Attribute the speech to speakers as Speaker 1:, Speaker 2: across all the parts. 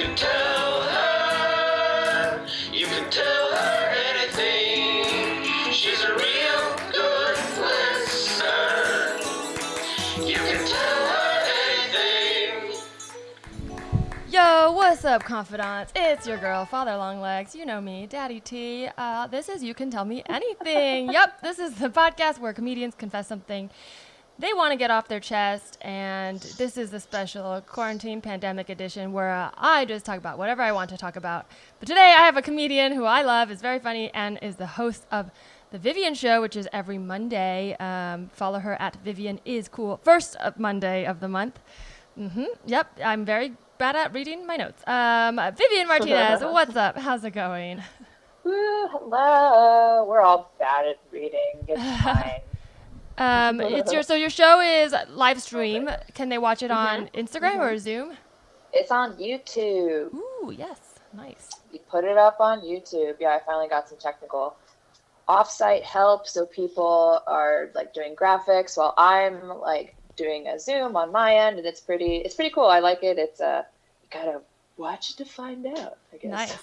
Speaker 1: can tell her, you can tell her anything. She's a real good listener. You can tell her anything.
Speaker 2: Yo, what's up, confidants? It's your girl, Father Longlegs. You know me, Daddy T. This is You Can Tell Me Anything. Yep, this is the podcast where comedians confess something they want to get off their chest, and this is the special quarantine pandemic edition where I just talk about whatever I want to talk about. But today I have a comedian who I love, is very funny, and is the host of the Vivian Show, which is every Monday. Follow her at Vivian Is Cool. First Monday of the month. Yep, I'm very bad at reading my notes. Vivian Martinez, what's up? How's it going?
Speaker 3: Ooh, hello. We're all bad at reading. It's fine.
Speaker 2: Your show is live stream. Can they watch it on Instagram or Zoom?
Speaker 3: It's on YouTube.
Speaker 2: Ooh, yes, nice.
Speaker 3: We put it up on YouTube. Yeah, I finally got some technical off-site help, so people are like doing graphics while I'm like doing a Zoom on my end, and it's pretty cool. I like it. It's you gotta watch to find out, I guess.
Speaker 2: Nice.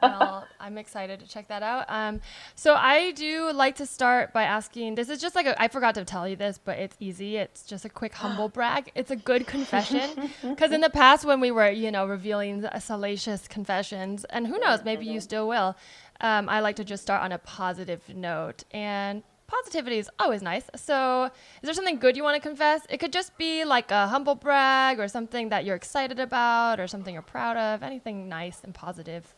Speaker 2: Well, I'm excited to check that out. So I do like to start by asking, this is just like I forgot to tell you this, but it's easy. It's just a quick humble brag. It's a good confession. Because in the past when we were, revealing salacious confessions, and who knows, maybe you still will, I like to just start on a positive note. And positivity is always nice. So is there something good you want to confess? It could just be like a humble brag or something that you're excited about or something you're proud of, anything nice and positive.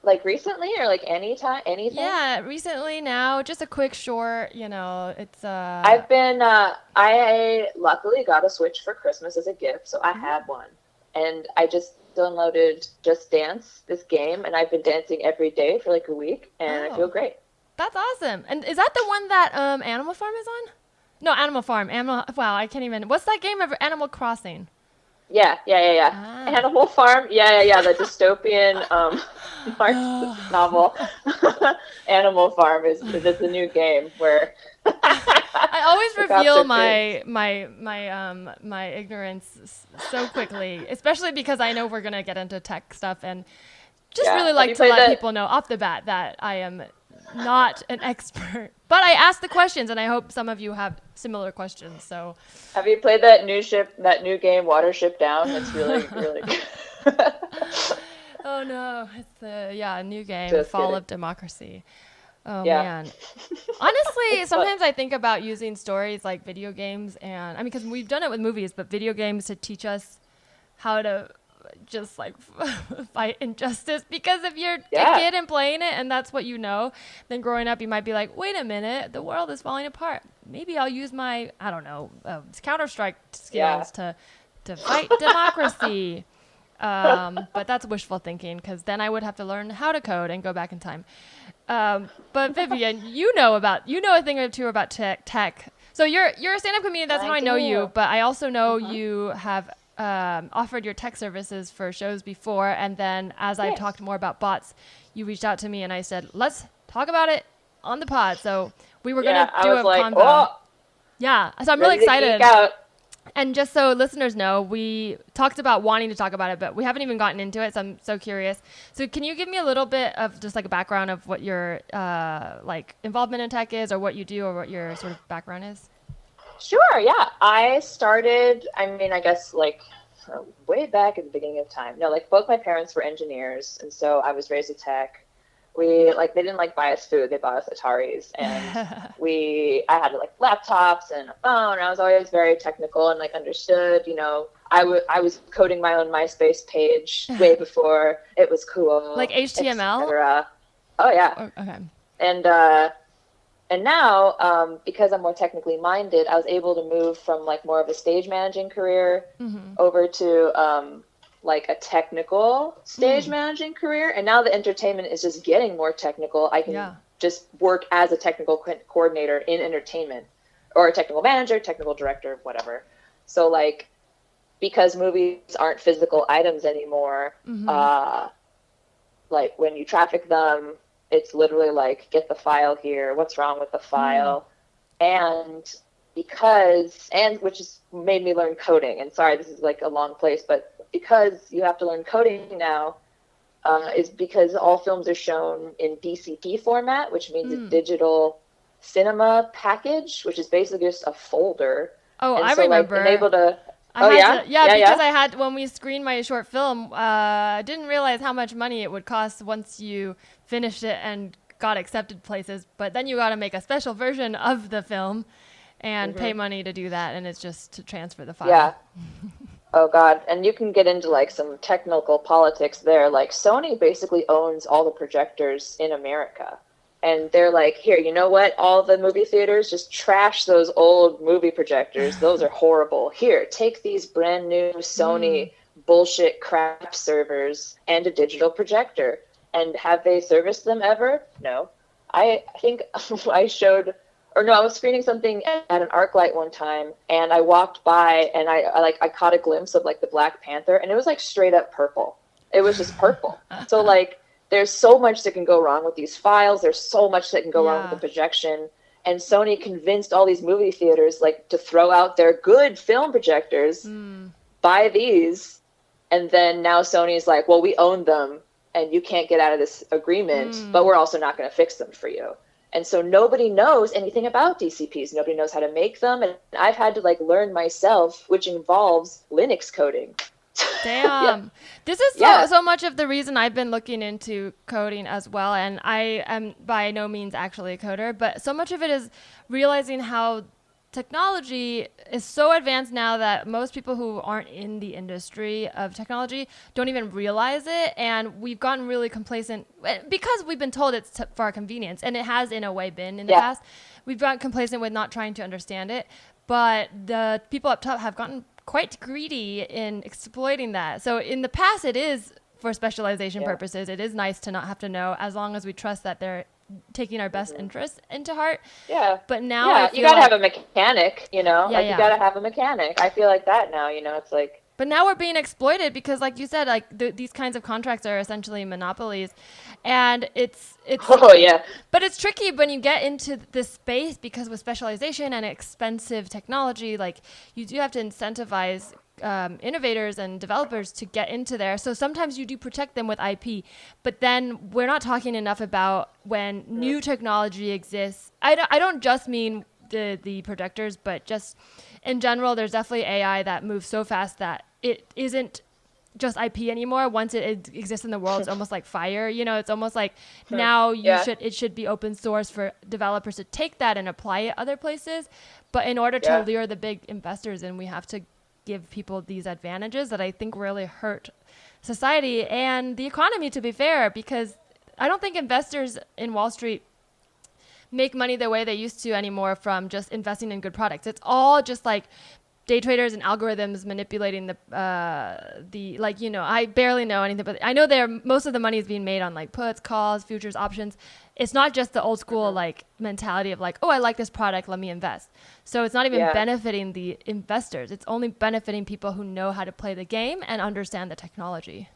Speaker 3: Like recently or like anything?
Speaker 2: Yeah, recently now, just a quick short, it's
Speaker 3: I've been I luckily got a Switch for Christmas as a gift, so I had one. And I just downloaded Just Dance, this game, and I've been dancing every day for like a week, and I feel great.
Speaker 2: That's awesome. And is that the one that Animal Farm is on? No, Animal Farm. Wow, I can't even. What's that game of Animal Crossing?
Speaker 3: Yeah. Animal Farm. Yeah. The dystopian Marx novel. Animal Farm is the new game where
Speaker 2: I always reveal my ignorance so quickly, especially because I know we're gonna get into tech stuff, and just really like to let people know off the bat that I am not an expert, but I asked the questions, and I hope some of you have similar questions. So,
Speaker 3: have you played that new game, Watership Down? It's really good.
Speaker 2: Oh no, it's a new game,
Speaker 3: Just
Speaker 2: Fall
Speaker 3: kidding.
Speaker 2: of Democracy. Oh
Speaker 3: Yeah.
Speaker 2: man, honestly, sometimes I think about using stories like video games, and because we've done it with movies, but video games to teach us how to just like fight injustice, because if you're a kid and playing it and that's what then growing up you might be like, wait a minute, the world is falling apart, maybe I'll use my Counter-Strike skills to fight democracy. But that's wishful thinking, because then I would have to learn how to code and go back in time. But Vivian, you know a thing or two about tech. So you're a stand-up comedian, that's how I know you, but I also know you have offered your tech services for shows before, and then as I talked more about bots, you reached out to me and I said, let's talk about it on the pod. So we were going to do a convo.
Speaker 3: Oh,
Speaker 2: yeah, so I'm really excited. And just so listeners know, we talked about wanting to talk about it, but we haven't even gotten into it, so I'm so curious. So can you give me a little bit of just like a background of what your involvement in tech is, or what you do, or what your sort of background is?
Speaker 3: Sure, yeah. I started, I guess, way back at the beginning of time. No, both my parents were engineers, and so I was raised with tech. They didn't buy us food, they bought us Ataris, and I had laptops and a phone, and I was always very technical and understood, I was coding my own MySpace page way before it was cool.
Speaker 2: Like HTML?
Speaker 3: Oh, yeah.
Speaker 2: Okay.
Speaker 3: And now, because I'm more technically minded, I was able to move from more of a stage managing career over to a technical stage managing career. And now the entertainment is just getting more technical. I can just work as a technical coordinator in entertainment, or a technical manager, technical director, whatever. So because movies aren't physical items anymore, when you traffic them, it's literally get the file here, what's wrong with the file? And which has made me learn coding. And sorry, this is a long place, but because you have to learn coding now, is because all films are shown in DCP format, which means a digital cinema package, which is basically just a folder.
Speaker 2: Oh,
Speaker 3: and
Speaker 2: I
Speaker 3: so
Speaker 2: remember.
Speaker 3: like being able to
Speaker 2: Because I had, when we screened my short film, I didn't realize how much money it would cost once you finished it and got accepted places. But then you got to make a special version of the film and pay money to do that, and it's just to transfer the file.
Speaker 3: Yeah. Oh God. And you can get into like some technical politics there. Like Sony basically owns all the projectors in America. And they're like, here, you know what? All the movie theaters, just trash those old movie projectors. Those are horrible. Here, take these brand new Sony bullshit crap servers and a digital projector. And have they serviced them ever? No. I think I was screening something at an ArcLight one time, and I walked by and I caught a glimpse of like the Black Panther, and it was like straight up purple. It was just purple. So like, there's so much that can go wrong with these files. There's so much that can go wrong with the projection. And Sony convinced all these movie theaters like to throw out their good film projectors, buy these, and then now Sony's like, well, we own them and you can't get out of this agreement, but we're also not going to fix them for you. And so nobody knows anything about DCPs. Nobody knows how to make them. And I've had to like learn myself, which involves Linux coding.
Speaker 2: Damn. This is so much of the reason I've been looking into coding as well. And I am by no means actually a coder, but so much of it is realizing how technology is so advanced now that most people who aren't in the industry of technology don't even realize it. And we've gotten really complacent because we've been told it's for our convenience. And it has in a way been in the past. We've gotten complacent with not trying to understand it. But the people up top have gotten quite greedy in exploiting that. So in the past, it is for specialization purposes. It is nice to not have to know, as long as we trust that they're taking our best interests into heart.
Speaker 3: Yeah.
Speaker 2: But now
Speaker 3: you gotta have a mechanic, you know,
Speaker 2: you
Speaker 3: gotta have a mechanic. I feel like that now, you know, it's like.
Speaker 2: But now we're being exploited because, like you said, like these kinds of contracts are essentially monopolies, and it's.
Speaker 3: Oh yeah.
Speaker 2: But it's tricky when you get into this space because with specialization and expensive technology, like you do have to incentivize innovators and developers to get into there. So sometimes you do protect them with IP, but then we're not talking enough about when new technology exists. I don't just mean the projectors, but just in general, there's definitely AI that moves so fast that it isn't just IP anymore. Once it exists in the world, it's almost like fire. You know, it's almost like now it should be open source for developers to take that and apply it other places. But in order to lure the big investors in, we have to give people these advantages that I think really hurt society and the economy, to be fair, because I don't think investors in Wall Street make money the way they used to anymore from just investing in good products. It's all just like day traders and algorithms manipulating the like, you know, I barely know anything, but I know most of the money is being made on like puts, calls, futures, options. It's not just the old school like mentality of like, oh, I like this product, let me invest. So it's not even benefiting the investors. It's only benefiting people who know how to play the game and understand the technology.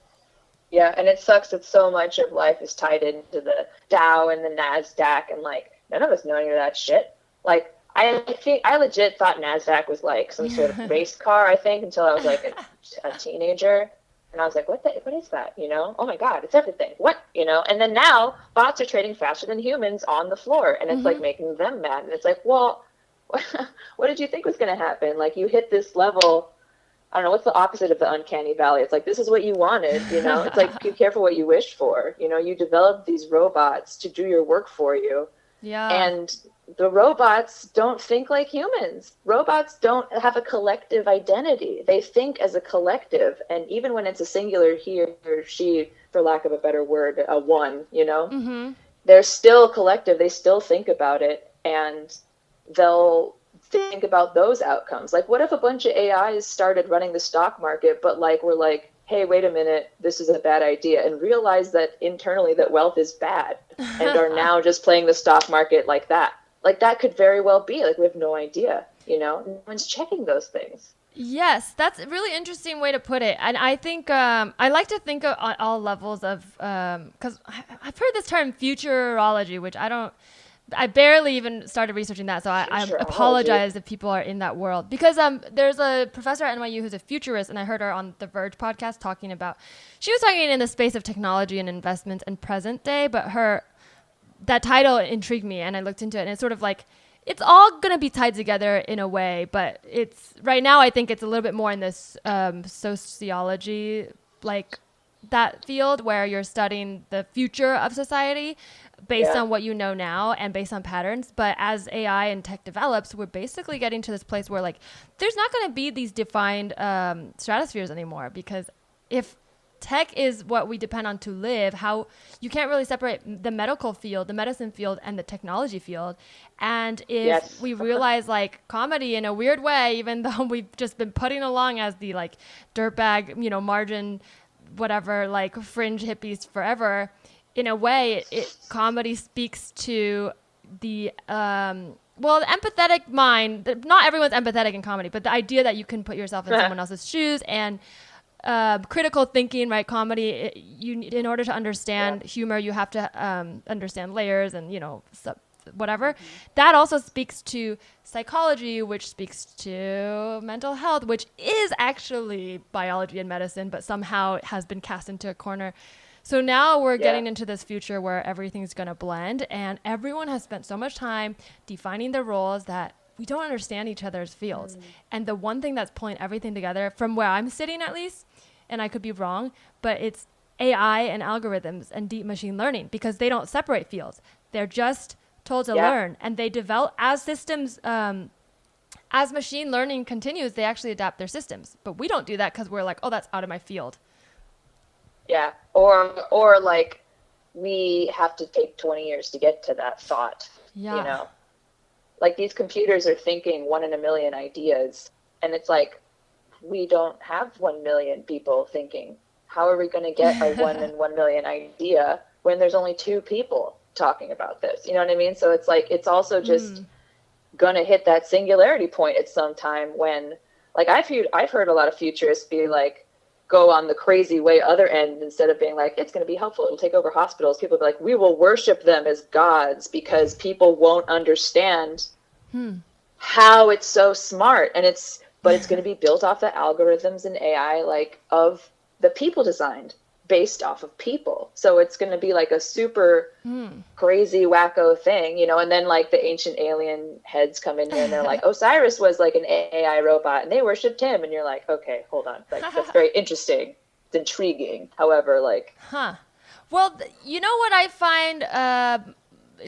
Speaker 3: Yeah, and it sucks that so much of life is tied into the Dow and the NASDAQ, and like none of us know any of that shit. Like I legit thought NASDAQ was like some sort of race car, I think, until I was like a teenager. And I was like, what is that? You know? Oh my God, it's everything. What? You know? And then now bots are trading faster than humans on the floor. And it's like making them mad. And it's like, well, what did you think was going to happen? Like you hit this level. I don't know, what's the opposite of the uncanny valley? It's like, this is what you wanted, you know? It's like, be careful what you wished for. You know, you develop these robots to do your work for you.
Speaker 2: Yeah. And
Speaker 3: the robots don't think like humans. Robots don't have a collective identity. They think as a collective. And even when it's a singular he or she, for lack of a better word, a one, you know, they're still collective. They still think about it, and they'll think about those outcomes. Like, what if a bunch of AIs started running the stock market, but like we're like, hey, wait a minute, this is a bad idea, and realize that internally that wealth is bad and are now just playing the stock market like that. Like that could very well be, like we have no idea, you know, no one's checking those things.
Speaker 2: Yes, that's a really interesting way to put it. And I think I like to think of on all levels of, because I've heard this term futurology, which I don't I barely even started researching that, so I apologize if people are in that world. Because there's a professor at NYU who's a futurist, and I heard her on the Verge podcast talking about, she was talking in the space of technology and investments and present day, but that title intrigued me, and I looked into it, and it's sort of like, it's all going to be tied together in a way, but it's, right now I think it's a little bit more in this sociology, like that field where you're studying the future of society based on what you know now and based on patterns. But as AI and tech develops, we're basically getting to this place where like there's not going to be these defined stratospheres anymore, because if tech is what we depend on to live, how you can't really separate the medical field, the medicine field, and the technology field. And if we realize like comedy in a weird way, even though we've just been putting along as the like dirtbag, margin, whatever, like fringe hippies forever, in a way, comedy speaks to the the empathetic mind. Not everyone's empathetic in comedy, but the idea that you can put yourself in someone else's shoes, and critical thinking, right? Comedy, in order to understand humor, you have to understand layers and whatever. That also speaks to psychology, which speaks to mental health, which is actually biology and medicine, but somehow it has been cast into a corner. So now we're getting into this future where everything's going to blend, and everyone has spent so much time defining their roles that we don't understand each other's fields. And the one thing that's pulling everything together, from where I'm sitting at least, and I could be wrong, but it's AI and algorithms and deep machine learning, because they don't separate fields. They're just told to learn, and they develop as systems. As machine learning continues, they actually adapt their systems. But we don't do that because we're like, oh, that's out of my field.
Speaker 3: Yeah, or like we have to take 20 years to get to that thought. Yeah. Like these computers are thinking 1 in a million ideas, and it's like, we don't have 1 million people thinking. How are we going to get a 1 in 1 million idea when there's only 2 people talking about this? You know what I mean? So it's like, it's also just going to hit that singularity point at some time when, like, I've heard a lot of futurists be like, go on the crazy way other end, instead of being like, it's going to be helpful, it'll take over hospitals. People be like, we will worship them as gods because people won't understand how it's so smart. And but it's going to be built off the algorithms and AI, like, of the people designed, based off of people. So it's going to be like a super crazy wacko thing, and then like the ancient alien heads come in here and they're like, Osiris was like an AI robot and they worshipped him. And you're like, okay, hold on. Like, that's very interesting. It's intriguing. However, like,
Speaker 2: well, you know what I find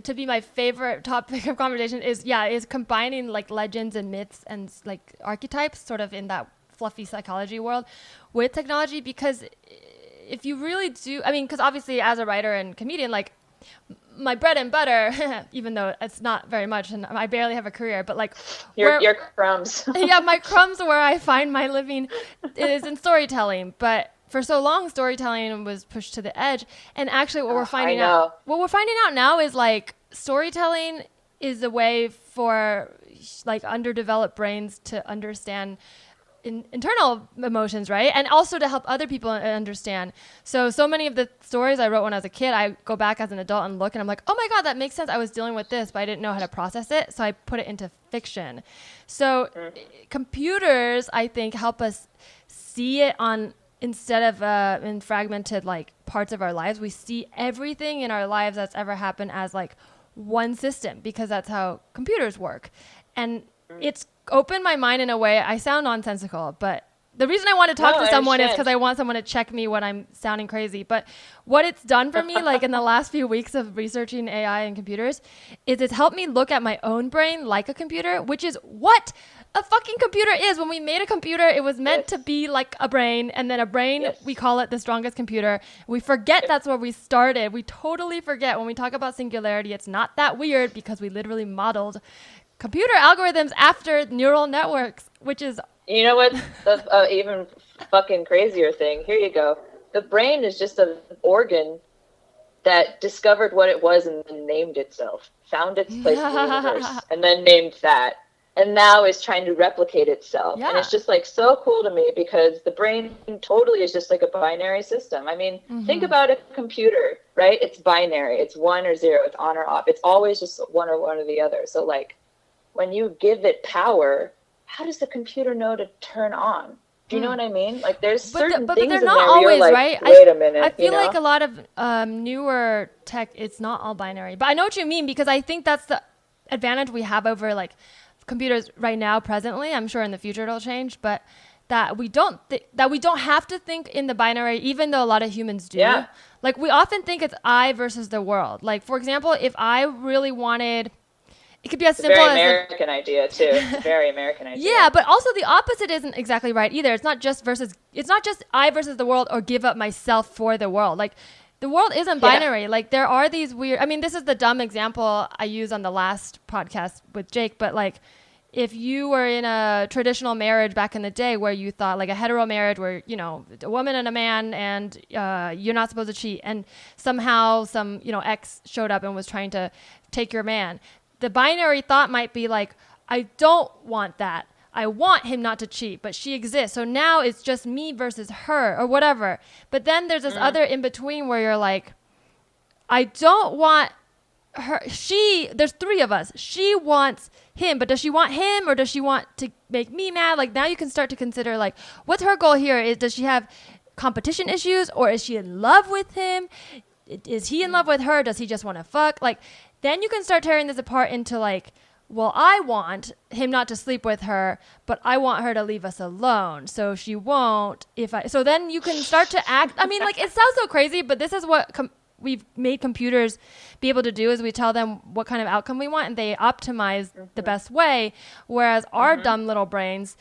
Speaker 2: to be my favorite topic of conversation is combining like legends and myths and like archetypes sort of in that fluffy psychology world with technology. Because if you really do, I mean, because obviously as a writer and comedian, like my bread and butter, even though it's not very much and I barely have a career, but like
Speaker 3: your crumbs.
Speaker 2: Yeah, my crumbs, where I find my living is in storytelling. But for so long, storytelling was pushed to the edge. And actually what we're finding out now is like storytelling is a way for like underdeveloped brains to understand internal emotions, right? And also to help other people understand. So many of the stories I wrote when I was a kid, I go back as an adult and look and I'm like, oh my God, that makes sense. I was dealing with this, but I didn't know how to process it. So I put it into fiction. So computers, I think, help us see it instead of in fragmented like parts of our lives. We see everything in our lives that's ever happened as like one system, because that's how computers work. And it's opened my mind in a way. I sound nonsensical, but the reason I want to talk to someone is because I want someone to check me when I'm sounding crazy. But what it's done for me, like in the last few weeks of researching AI and computers, is it's helped me look at my own brain like a computer, which is what a fucking computer is. When we made a computer, it was meant to be like a brain, and then a brain, we call it the strongest computer. We forget that's where we started. We totally forget when we talk about singularity. It's not that weird because we literally modeled computer algorithms after neural networks, which is...
Speaker 3: You know what? The even fucking crazier thing. Here you go. The brain is just an organ that discovered what it was and then named itself. Found its place in the universe and then named that. and now is trying to replicate itself.
Speaker 2: Yeah.
Speaker 3: And it's just like so cool to me because the brain totally is just like a binary system. I mean, think about a computer, right? It's binary. It's 1 or 0. It's on or off. It's always just one or the other. So like when you give it power, how does the computer know to turn on? Do you know what I mean? Like there's certain
Speaker 2: but
Speaker 3: things
Speaker 2: they're
Speaker 3: in
Speaker 2: not
Speaker 3: there where
Speaker 2: always,
Speaker 3: you're like,
Speaker 2: right?
Speaker 3: wait a minute.
Speaker 2: I feel
Speaker 3: you know?
Speaker 2: like a lot of newer tech, it's not all binary. But I know what you mean, because I think that's the advantage we have over like computers right now, presently. I'm sure in the future it'll change, but that we don't have to think in the binary, even though a lot of humans do.
Speaker 3: Yeah.
Speaker 2: Like we often think it's I versus the world. Like for example, if I really wanted, it could be as simple
Speaker 3: Very
Speaker 2: as
Speaker 3: American idea too. It's a very American idea.
Speaker 2: yeah, but also the opposite isn't exactly right either. It's not just I versus the world or give up myself for the world. Like the world isn't binary. Like there are these weird, I mean, this is the dumb example I used on the last podcast with Jake, but like if you were in a traditional marriage back in the day where you thought like a hetero marriage where, you know, a woman and a man and you're not supposed to cheat, and somehow some, you know, ex showed up and was trying to take your man. The binary thought might be like, I don't want that. I want him not to cheat, but she exists. So now it's just me versus her or whatever. But then there's this other in between where you're like, I don't want her. There's 3 of us. She wants him, but does she want him or does she want to make me mad? Like now you can start to consider like, what's her goal here? Does she have competition issues, or is she in love with him? Is he in love with her? Does he just want to fuck? Like, then you can start tearing this apart into like, well, I want him not to sleep with her, but I want her to leave us alone. So she won't so then you can start to act. I mean, like it sounds so crazy, but this is what we've made computers be able to do, is we tell them what kind of outcome we want and they optimize the best way. Whereas our dumb little brains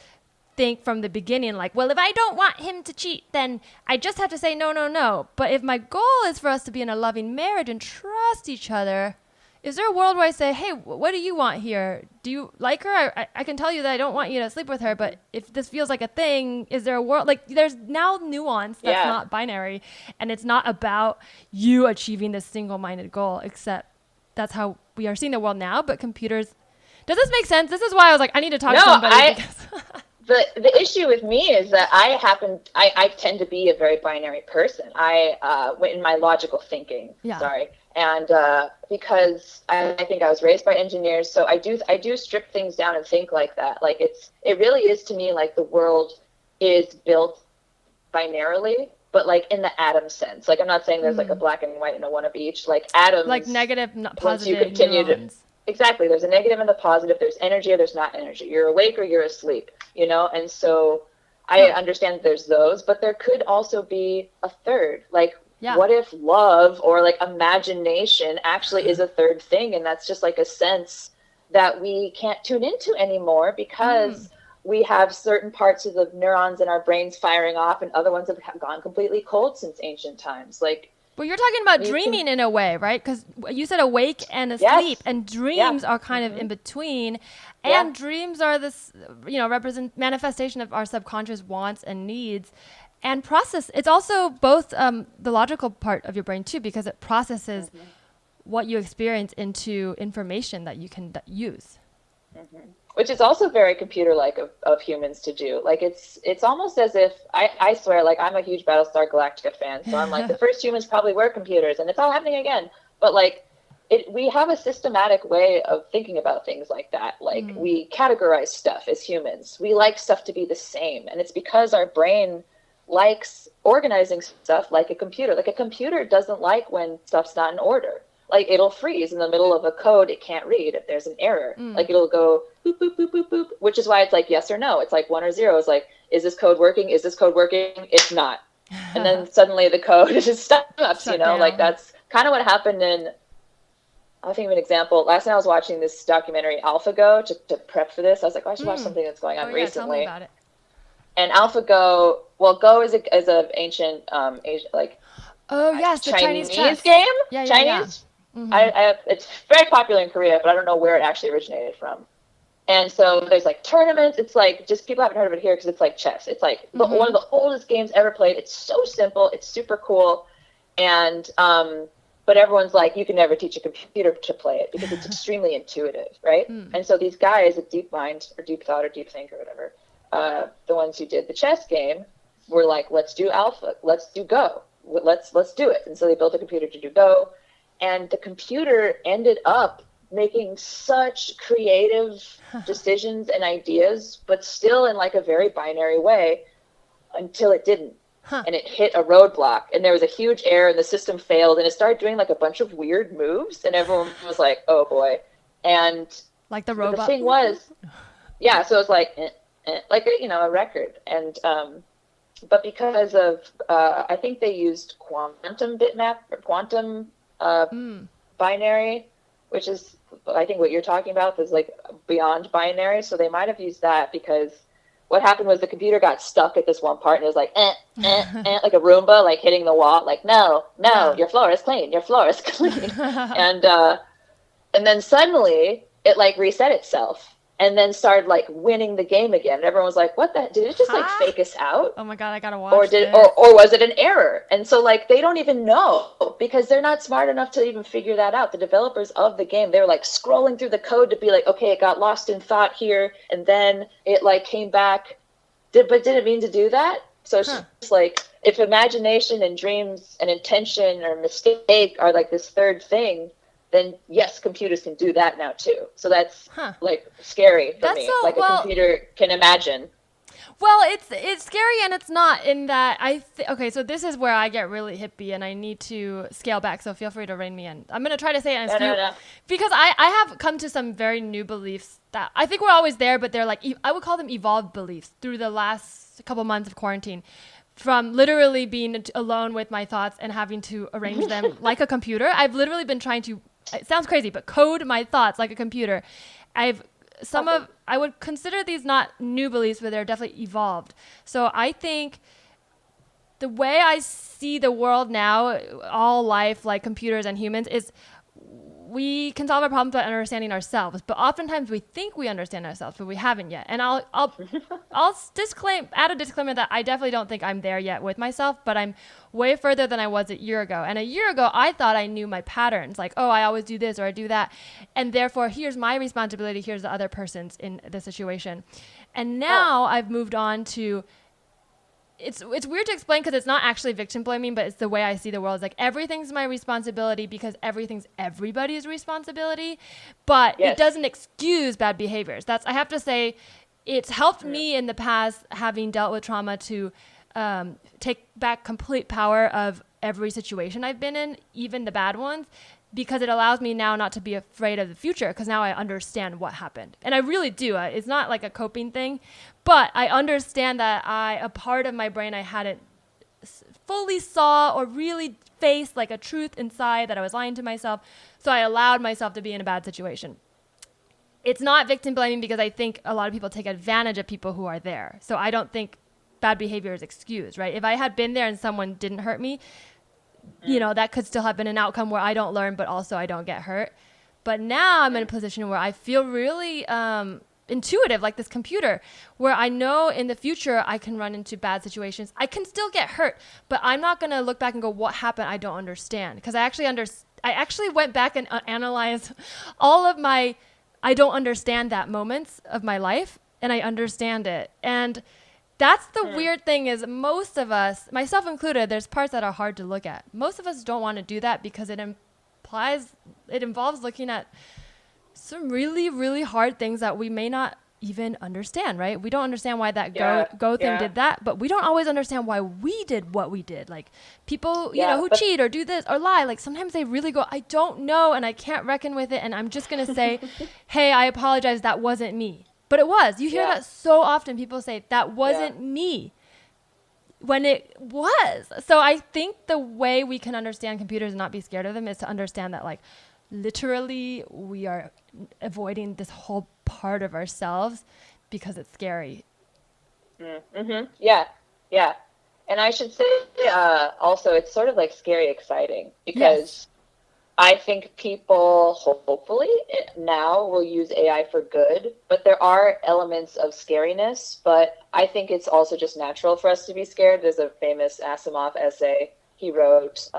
Speaker 2: think from the beginning like, well, if I don't want him to cheat, then I just have to say no, no, no. But if my goal is for us to be in a loving marriage and trust each other, is there a world where I say, hey, what do you want here? Do you like her? I can tell you that I don't want you to sleep with her, but if this feels like a thing, is there a world? Like there's now nuance that's not binary, and it's not about you achieving this single-minded goal, except that's how we are seeing the world now. But computers, does this make sense? This is why I was like, I need to talk to somebody.
Speaker 3: The issue with me is that I tend to be a very binary person. In my logical thinking, and because I think I was raised by engineers, so I do strip things down and think like that. Like it really is to me like the world is built binarily, but like in the atom sense. Like I'm not saying there's like a black and white and a one of each. Like atoms,
Speaker 2: like negative, not positive.
Speaker 3: Once you continue
Speaker 2: neurons.
Speaker 3: Exactly. There's a negative and a positive. There's energy or there's not energy. You're awake or you're asleep, you know? And so I understand that there's those, but there could also be a third. Like, what if love or like imagination actually is a third thing? And that's just like a sense that we can't tune into anymore because we have certain parts of the neurons in our brains firing off and other ones have gone completely cold since ancient times. Like,
Speaker 2: well, you're talking about dreaming in a way, right? Because you said awake and asleep, and dreams are kind of in between. And dreams are this, you know, manifestation of our subconscious wants and needs. And it's also both the logical part of your brain too, because it processes what you experience into information that you can use.
Speaker 3: Which is also very computer-like of humans to do. Like it's almost as if I swear, like I'm a huge Battlestar Galactica fan, so I'm like the first humans probably were computers, and it's all happening again. But like we have a systematic way of thinking about things like that. Like we categorize stuff as humans. We like stuff to be the same, and it's because our brain likes organizing stuff like a computer. Like a computer doesn't like when stuff's not in order. Like it'll freeze in the middle of a code it can't read if there's an error. Like it'll go boop, boop, boop, boop, boop, which is why it's like yes or no. It's like 1 or 0. It's like, is this code working? Is this code working? It's not. And then suddenly the code just stops, you know, down. Like that's kind of what happened I'll think of an example. Last night I was watching this documentary AlphaGo to prep for this. I was like, I should watch something that's going on recently.
Speaker 2: Tell me about it.
Speaker 3: And AlphaGo, well, Go is an ancient, like,
Speaker 2: the Chinese
Speaker 3: game?
Speaker 2: Yeah,
Speaker 3: Chinese?
Speaker 2: Yeah.
Speaker 3: It's very popular in Korea, but I don't know where it actually originated from. And so there's like tournaments. It's like, just people haven't heard of it here because it's like chess. It's like one of the oldest games ever played. It's so simple. It's super cool. And but everyone's like, you can never teach a computer to play it because it's extremely intuitive, right? And so these guys at DeepMind or Deep Thought or Deep Think or whatever, the ones who did the chess game were like, let's do alpha, let's do Go, let's do it. And so they built a computer to do Go, and the computer ended up making such creative decisions and ideas, but still in like a very binary way until it didn't. And it hit a roadblock, and there was a huge error, and the system failed, and it started doing like a bunch of weird moves, and everyone was like, oh boy. And
Speaker 2: like the robot.
Speaker 3: The thing was, yeah, so it was like, like, you know, a record. And, but because of, I think they used quantum bitmap or quantum binary, which is, I think what you're talking about is like beyond binary. So they might have used that because what happened was the computer got stuck at this one part, and it was like, like a Roomba, like hitting the wall, like, no, your floor is clean, your floor is clean. And then suddenly it like reset itself and then started like winning the game again. And everyone was like, what the, did it just like fake us out?
Speaker 2: Oh my God, I gotta watch
Speaker 3: or was it an error? And so like, they don't even know because they're not smart enough to even figure that out. The developers of the game, they were like scrolling through the code to be like, okay, it got lost in thought here. And then it like came back, but didn't mean to do that. So it's just like, if imagination and dreams and intention or mistake are like this third thing, then yes, computers can do that now too. So that's like scary for me. Like a computer can imagine.
Speaker 2: Well, it's scary, and it's not in that okay, so this is where I get really hippie and I need to scale back, so feel free to rein me in. I'm going to try to say it in because I have come to some very new beliefs that I think we're always there, but they're like, I would call them evolved beliefs through the last couple months of quarantine. From literally being alone with my thoughts and having to arrange them like a computer. I've literally been trying to, it sounds crazy, but code my thoughts like a computer. I would consider these not new beliefs, but they're definitely evolved. So I think the way I see the world now, all life, like computers and humans, is we can solve our problems by understanding ourselves, but oftentimes we think we understand ourselves, but we haven't yet. And I'll add a disclaimer that I definitely don't think I'm there yet with myself, but I'm way further than I was a year ago. And a year ago, I thought I knew my patterns, like, oh, I always do this or I do that. And therefore, here's my responsibility, here's the other person's in the situation. And now I've moved on to, it's weird to explain because it's not actually victim blaming, but it's the way I see the world. It's like everything's my responsibility because everything's everybody's responsibility, but it doesn't excuse bad behaviors. I have to say, it's helped me in the past, having dealt with trauma, to take back complete power of every situation I've been in, even the bad ones, because it allows me now not to be afraid of the future, because now I understand what happened. And I really do. It's not like a coping thing, but I understand that a part of my brain I hadn't fully saw or really faced, like a truth inside that I was lying to myself. So I allowed myself to be in a bad situation. It's not victim blaming because I think a lot of people take advantage of people who are there. So I don't think bad behavior is excused, right? If I had been there and someone didn't hurt me, you know, that could still have been an outcome where I don't learn, but also I don't get hurt. But now I'm in a position where I feel really intuitive, like this computer, where I know in the future I can run into bad situations. I can still get hurt, but I'm not going to look back and go, what happened? I don't understand. Because I actually went back and analyzed all of my I don't understand that moments of my life, and I understand it. And that's the weird thing, is most of us, myself included, there's parts that are hard to look at. Most of us don't want to do that because it involves looking at some really, really hard things that we may not even understand, right? We don't understand why that go thing did that, but we don't always understand why we did what we did. Like people, you know, who cheat or do this or lie, like sometimes they really go, I don't know, and I can't reckon with it, and I'm just going to say, hey, I apologize, that wasn't me. But it was. You hear that so often. People say, that wasn't me, when it was. So I think the way we can understand computers and not be scared of them is to understand that, like, literally we are avoiding this whole part of ourselves because it's scary.
Speaker 3: Mm-hmm. Yeah. And I should say also, it's sort of like scary exciting, because I think people hopefully now will use AI for good, but there are elements of scariness. But I think it's also just natural for us to be scared. There's a famous Asimov essay he wrote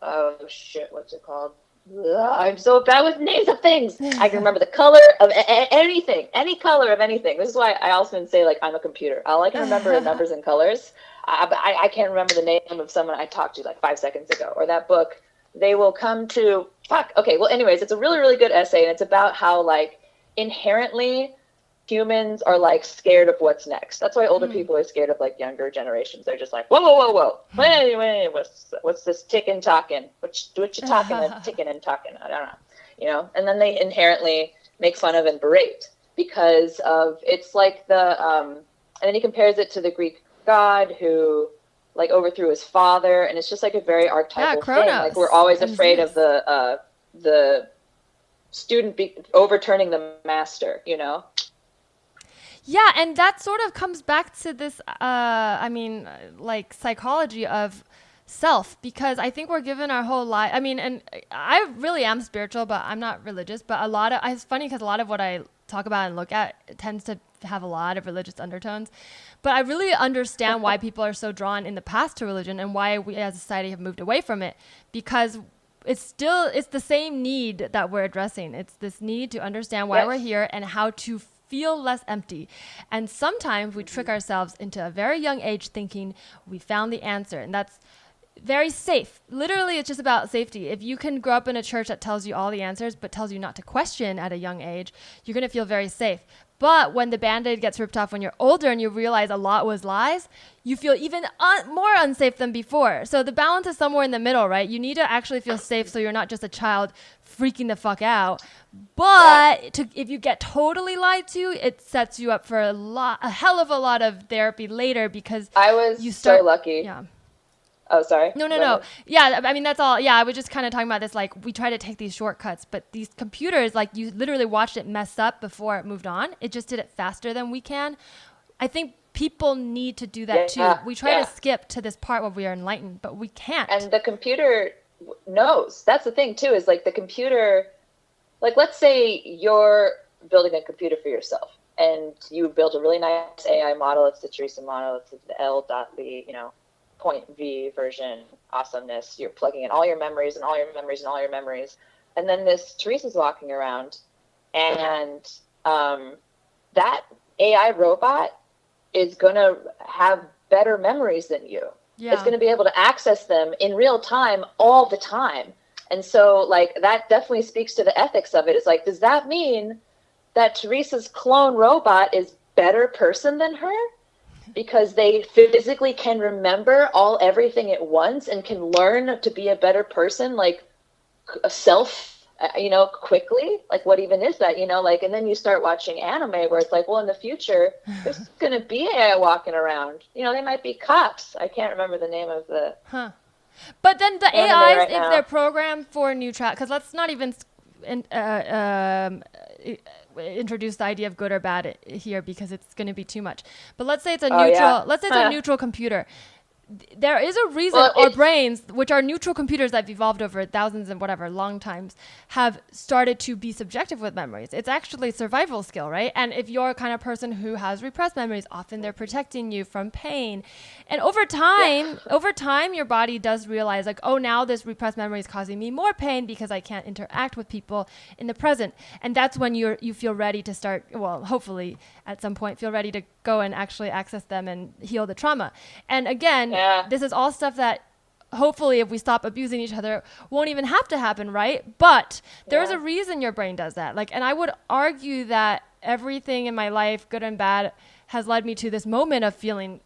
Speaker 3: oh shit, what's it called? Ugh, I'm so bad with names of things. I can remember the color of anything, any color of anything. This is why I often say, like, I'm a computer. All I can remember are numbers and colors. I can't remember the name of someone I talked to like 5 seconds ago, or that book. They will come to, fuck. Okay, well, anyways, it's a really, really good essay, and it's about how, like, inherently humans are, like, scared of what's next. That's why older people are scared of, like, younger generations. They're just like, whoa, whoa, whoa, whoa. Wait, what's this ticking, talking? What you talking and ticking and talking? I don't know. You know? And then they inherently make fun of and berate because of, it's like the, and then he compares it to the Greek god who, like, overthrew his father, and it's just like a very archetypal thing. Like, we're always afraid of the student overturning the master, you know?
Speaker 2: Yeah, and that sort of comes back to this, like, psychology of self, because I think we're given our whole life. I mean, and I really am spiritual, but I'm not religious. But it's funny because a lot of what I talk about and look at tends to have a lot of religious undertones. But I really understand why people are so drawn in the past to religion and why we as a society have moved away from it, because it's the same need that we're addressing. It's this need to understand why we're here and how to feel less empty. And sometimes we trick ourselves into a very young age thinking we found the answer, and that's very safe. Literally, it's just about safety. If you can grow up in a church that tells you all the answers but tells you not to question at a young age, you're going to feel very safe. But when the Band-Aid gets ripped off when you're older and you realize a lot was lies, you feel even more unsafe than before. So the balance is somewhere in the middle, right? You need to actually feel safe so you're not just a child freaking the fuck out. But if you get totally lied to, it sets you up for a hell of a lot of therapy later, because
Speaker 3: I was so lucky.
Speaker 2: Yeah.
Speaker 3: Oh, sorry.
Speaker 2: No. Yeah, I mean, that's all. Yeah, I was just kind of talking about this. Like, we try to take these shortcuts, but these computers, like, you literally watched it mess up before it moved on. It just did it faster than we can. I think people need to do that too. We try to skip to this part where we are enlightened, but we can't.
Speaker 3: And the computer knows. That's the thing too, is like the computer, like, let's say you're building a computer for yourself and you built a really nice AI model. It's the Teresa model. It's the L.V, point V version awesomeness. You're plugging in all your memories and all your memories and all your memories. And then this Teresa's walking around, and that AI robot is going to have better memories than you. Yeah. It's going to be able to access them in real time all the time. And so, like, that definitely speaks to the ethics of it. It's like, does that mean that Teresa's clone robot is better person than her? Because they physically can remember everything at once and can learn to be a better person, like a self, quickly. Like, what even is that, like, and then you start watching anime where it's like, well, in the future, there's going to be AI walking around. They might be cops. I can't remember the name of the...
Speaker 2: But then the AIs, if they're programmed for neutrality, because let's not even introduce the idea of good or bad here, because it's going to be too much. But let's say it's a neutral computer. There is a reason our brains, which are neutral computers that have evolved over thousands and long times, have started to be subjective with memories. It's actually a survival skill, right? And if you're a kind of person who has repressed memories, often they're protecting you from pain. And over time, your body does realize, like, oh, now this repressed memory is causing me more pain because I can't interact with people in the present. And that's when you feel ready to start, well, hopefully at some point feel ready to go and actually access them and heal the trauma. And again, this is all stuff that hopefully if we stop abusing each other won't even have to happen, right? But there's a reason your brain does that. Like, and I would argue that everything in my life, good and bad, has led me to this moment of feeling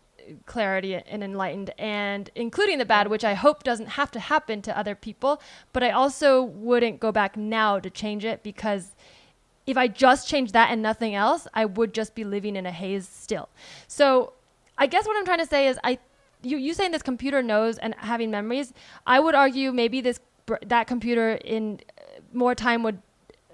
Speaker 2: clarity and enlightened, and including the bad, which I hope doesn't have to happen to other people. But I also wouldn't go back now to change it, because if I just changed that and nothing else, I would just be living in a haze still. So I guess what I'm trying to say is, you saying this computer knows and having memories, I would argue maybe that computer in more time would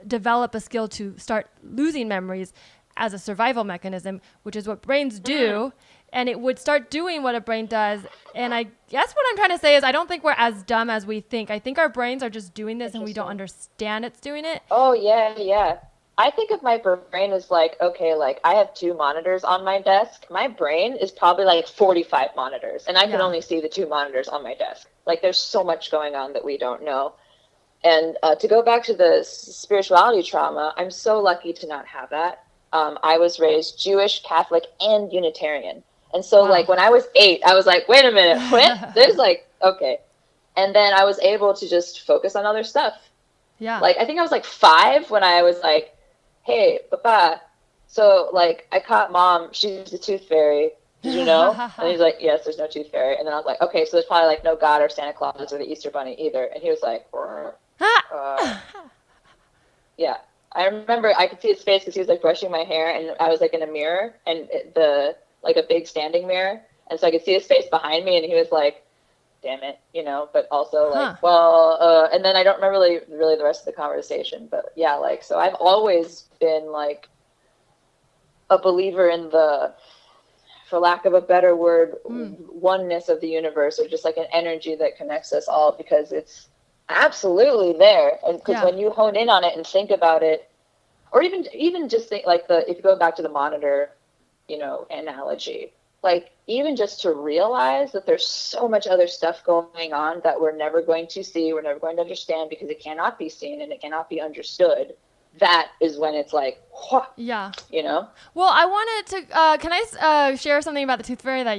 Speaker 2: develop a skill to start losing memories as a survival mechanism, which is what brains do. And it would start doing what a brain does. And I guess what I'm trying to say is, I don't think we're as dumb as we think. I think our brains are just doing this and we don't understand it's doing it.
Speaker 3: Oh, yeah. I think of my brain as like, okay, like I have 2 monitors on my desk. My brain is probably like 45 monitors, and I can only see the 2 monitors on my desk. Like there's so much going on that we don't know. And to go back to the spirituality trauma, I'm so lucky to not have that. I was raised Jewish, Catholic, and Unitarian. And so like when I was 8, I was like, wait a minute, what? There's like, okay. And then I was able to just focus on other stuff.
Speaker 2: Yeah.
Speaker 3: Like, I think I was like 5 when I was like, hey, Papa, so like I caught Mom, she's the tooth fairy. Did you know? And he's like, yes, there's no tooth fairy. And then I was like, okay, so there's probably like no God or Santa Claus or the Easter Bunny either. And he was like, yeah. I remember I could see his face because he was like brushing my hair, and I was like in a mirror, and like a big standing mirror. And so I could see his face behind me, and he was like, damn it, you know, but also like, and then I don't remember really the rest of the conversation, but yeah, like, so I've always been like a believer in the, for lack of a better word, oneness of the universe, or just like an energy that connects us all, because it's absolutely there. And because when you hone in on it and think about it, or even just think like if you go back to the monitor, you know, analogy, like even just to realize that there's so much other stuff going on that we're never going to see, we're never going to understand, because it cannot be seen and it cannot be understood. That is when it's like, you know?
Speaker 2: Well, I wanted to, can I share something about the tooth fairy that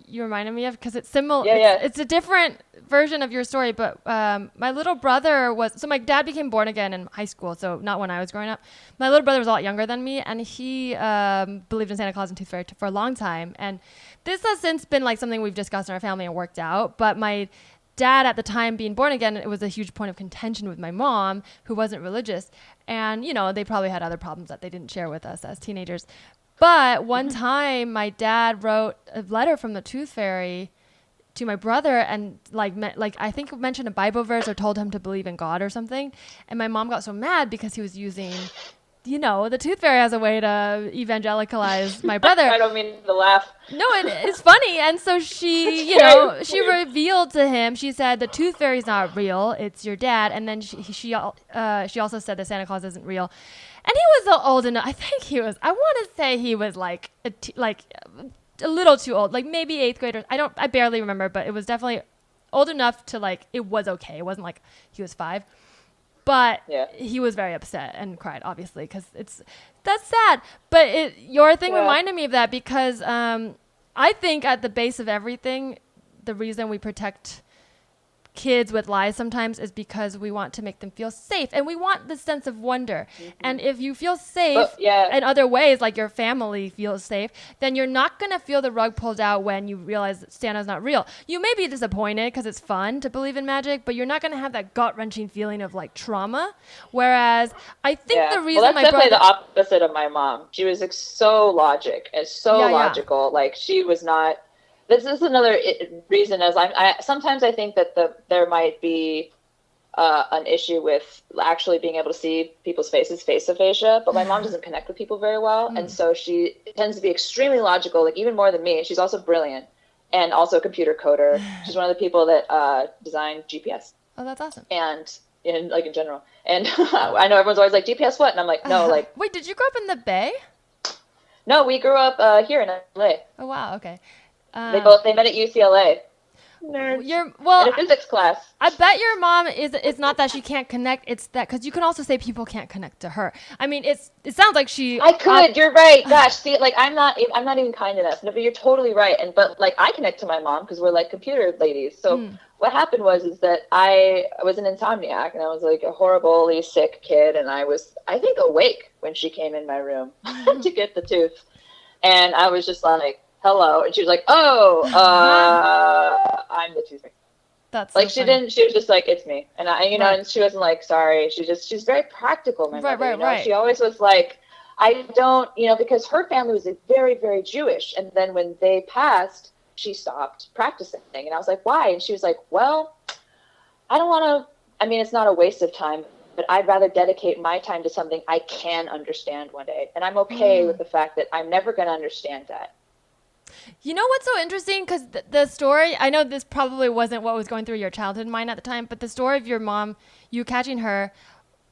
Speaker 2: you reminded me of? Because it's similar. It's a different version of your story, but my little brother so my dad became born again in high school, so not when I was growing up. My little brother was a lot younger than me, and he believed in Santa Claus and tooth fairy for a long time. And this has since been like something we've discussed in our family and worked out, but my dad at the time being born again, it was a huge point of contention with my mom, who wasn't religious. And, you know, they probably had other problems that they didn't share with us as teenagers. But one time my dad wrote a letter from the tooth fairy to my brother and like I think mentioned a Bible verse or told him to believe in God or something. And my mom got so mad because he was using, you know, the tooth fairy as a way to evangelicalize my brother.
Speaker 3: I don't mean to laugh.
Speaker 2: No, it's funny. And so she, you know, she revealed to him, she said, the tooth fairy's not real. It's your dad. And then she also said that Santa Claus isn't real. And he was old enough. I think he was, I want to say he was like a little too old, like maybe 8th graders. I barely remember, but it was definitely old enough to like, it was okay. It wasn't like he was 5. But he was very upset and cried, obviously, because that's sad. But your thing reminded me of that, because I think at the base of everything, the reason we protect kids with lies sometimes is because we want to make them feel safe, and we want the sense of wonder. And if you feel safe in other ways, like your family feels safe, then you're not going to feel the rug pulled out when you realize that Santa's not real. You may be disappointed because it's fun to believe in magic, but you're not going to have that gut-wrenching feeling of like trauma. Whereas I think the reason
Speaker 3: that's definitely the opposite of my mom. She was so logical. Like she was not. This is another reason, as sometimes I think that there might be an issue with actually being able to see people's faces face to face, but my mom doesn't connect with people very well, and so she tends to be extremely logical, like even more than me. She's also brilliant and also a computer coder. She's one of the people that designed GPS.
Speaker 2: Oh, that's awesome.
Speaker 3: And in general, and I know everyone's always like, GPS what? And I'm like, no, like.
Speaker 2: Wait, did you grow up in the Bay?
Speaker 3: No, we grew up here in LA.
Speaker 2: Oh wow, okay.
Speaker 3: They met at UCLA. Nerds. In a physics class.
Speaker 2: I bet your mom is not that she can't connect. It's that because you can also say people can't connect to her. I mean, it sounds like she.
Speaker 3: I could. You're right. Gosh, see, like I'm not even kind enough. No, but you're totally right. But like I connect to my mom because we're like computer ladies. So what happened was that I was an insomniac, and I was like a horribly sick kid, and I was, I think, awake when she came in my room to get the tooth, and I was just like, hello, and she was like, I'm the tooth fairy.
Speaker 2: That's
Speaker 3: like
Speaker 2: so
Speaker 3: she didn't. She was just like, it's me, and I, you know, and she wasn't like sorry. She's very practical. My mother, you know? She always was like, I don't, you know, because her family was very, very Jewish, and then when they passed, she stopped practicing, and I was like, why? And she was like, well, I don't want to. I mean, it's not a waste of time, but I'd rather dedicate my time to something I can understand one day, and I'm okay with the fact that I'm never going to understand that.
Speaker 2: You know what's so interesting? Because the story, I know this probably wasn't what was going through your childhood mind at the time, but the story of your mom, you catching her,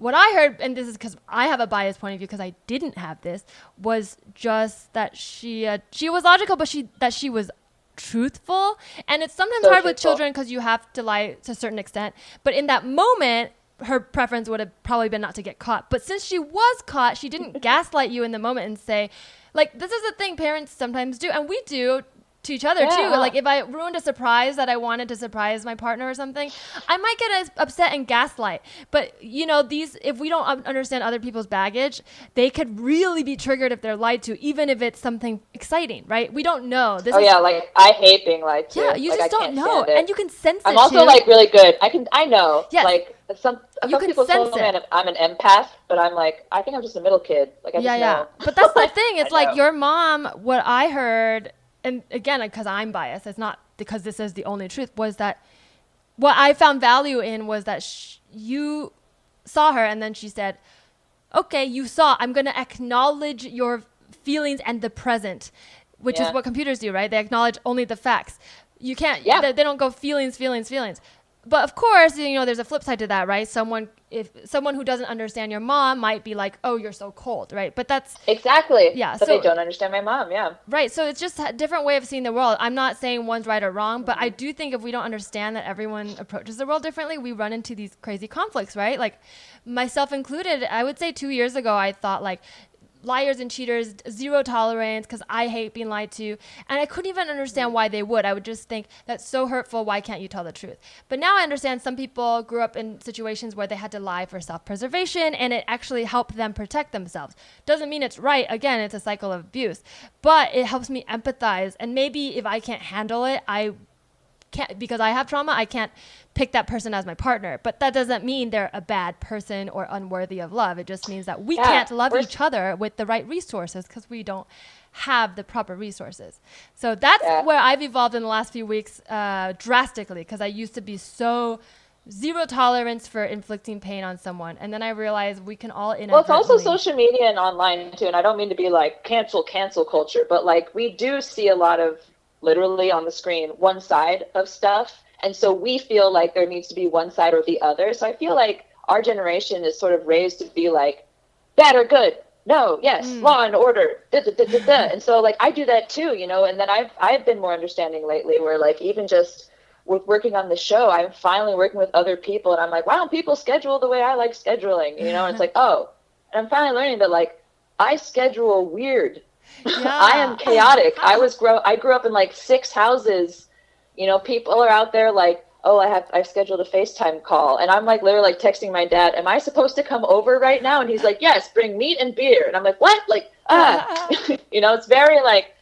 Speaker 2: what I heard, and this is because I have a biased point of view because I didn't have this, was just that she was logical, but that she was truthful. And it's sometimes hard with children because you have to lie to a certain extent. But in that moment, her preference would have probably been not to get caught. But since she was caught, she didn't gaslight you in the moment and say, like, this is the thing parents sometimes do, and we do to each other too. Like if I ruined a surprise that I wanted to surprise my partner or something, I might get upset and gaslight. But you know, if we don't understand other people's baggage, they could really be triggered if they're lied to, even if it's something exciting, right? We don't know.
Speaker 3: Like I hate being lied to.
Speaker 2: Yeah, you just don't know, and you can sense it.
Speaker 3: I'm also
Speaker 2: too.
Speaker 3: like really good. I know.
Speaker 2: Yes.
Speaker 3: Like some people tell me I'm an empath, but I'm like, I think I'm just a middle kid. Like I just know.
Speaker 2: But that's the thing. It's like your mom. What I heard. And again, because I'm biased, it's not because this is the only truth, was that what I found value in was that you saw her and then she said, okay, you saw, I'm going to acknowledge your feelings and the present, which is what computers do, right? They acknowledge only the facts. You can't, they don't go feelings. But of course, you know, there's a flip side to that, right? Someone who doesn't understand your mom might be like, oh, you're so cold, right? But that's...
Speaker 3: Exactly.
Speaker 2: Yeah.
Speaker 3: But they don't understand my mom,
Speaker 2: Right. So it's just a different way of seeing the world. I'm not saying one's right or wrong, but I do think if we don't understand that everyone approaches the world differently, we run into these crazy conflicts, right? Like myself included, I would say 2 years ago, I thought like, liars and cheaters, zero tolerance because I hate being lied to. And I couldn't even understand why they would. I would just think, that's so hurtful. Why can't you tell the truth? But now I understand some people grew up in situations where they had to lie for self-preservation and it actually helped them protect themselves. Doesn't mean it's right. Again, it's a cycle of abuse. But it helps me empathize. And maybe if I can't handle it, because I have trauma, I can't pick that person as my partner. But that doesn't mean they're a bad person or unworthy of love. It just means that we can't love each other with the right resources because we don't have the proper resources. So that's where I've evolved in the last few weeks drastically, because I used to be so zero tolerance for inflicting pain on someone. And then I realized we can all
Speaker 3: Well, it's also social media and online too. And I don't mean to be like cancel culture, but like we do see a lot of literally on the screen, one side of stuff. And so we feel like there needs to be one side or the other. So I feel like our generation is sort of raised to be like, bad or good? No, yes, law and order. And so like I do that too, you know, and then I've been more understanding lately where like even just with working on the show, I'm finally working with other people and I'm like, why don't people schedule the way I like scheduling? You know, and it's like, oh, and I'm finally learning that like I schedule weird. I am chaotic. I grew up in like 6 houses. You know, people are out there like, oh, I've scheduled a FaceTime call. And I'm like literally like texting my dad, am I supposed to come over right now? And he's like, yes, bring meat and beer. And I'm like, what? Like, you know, it's very like,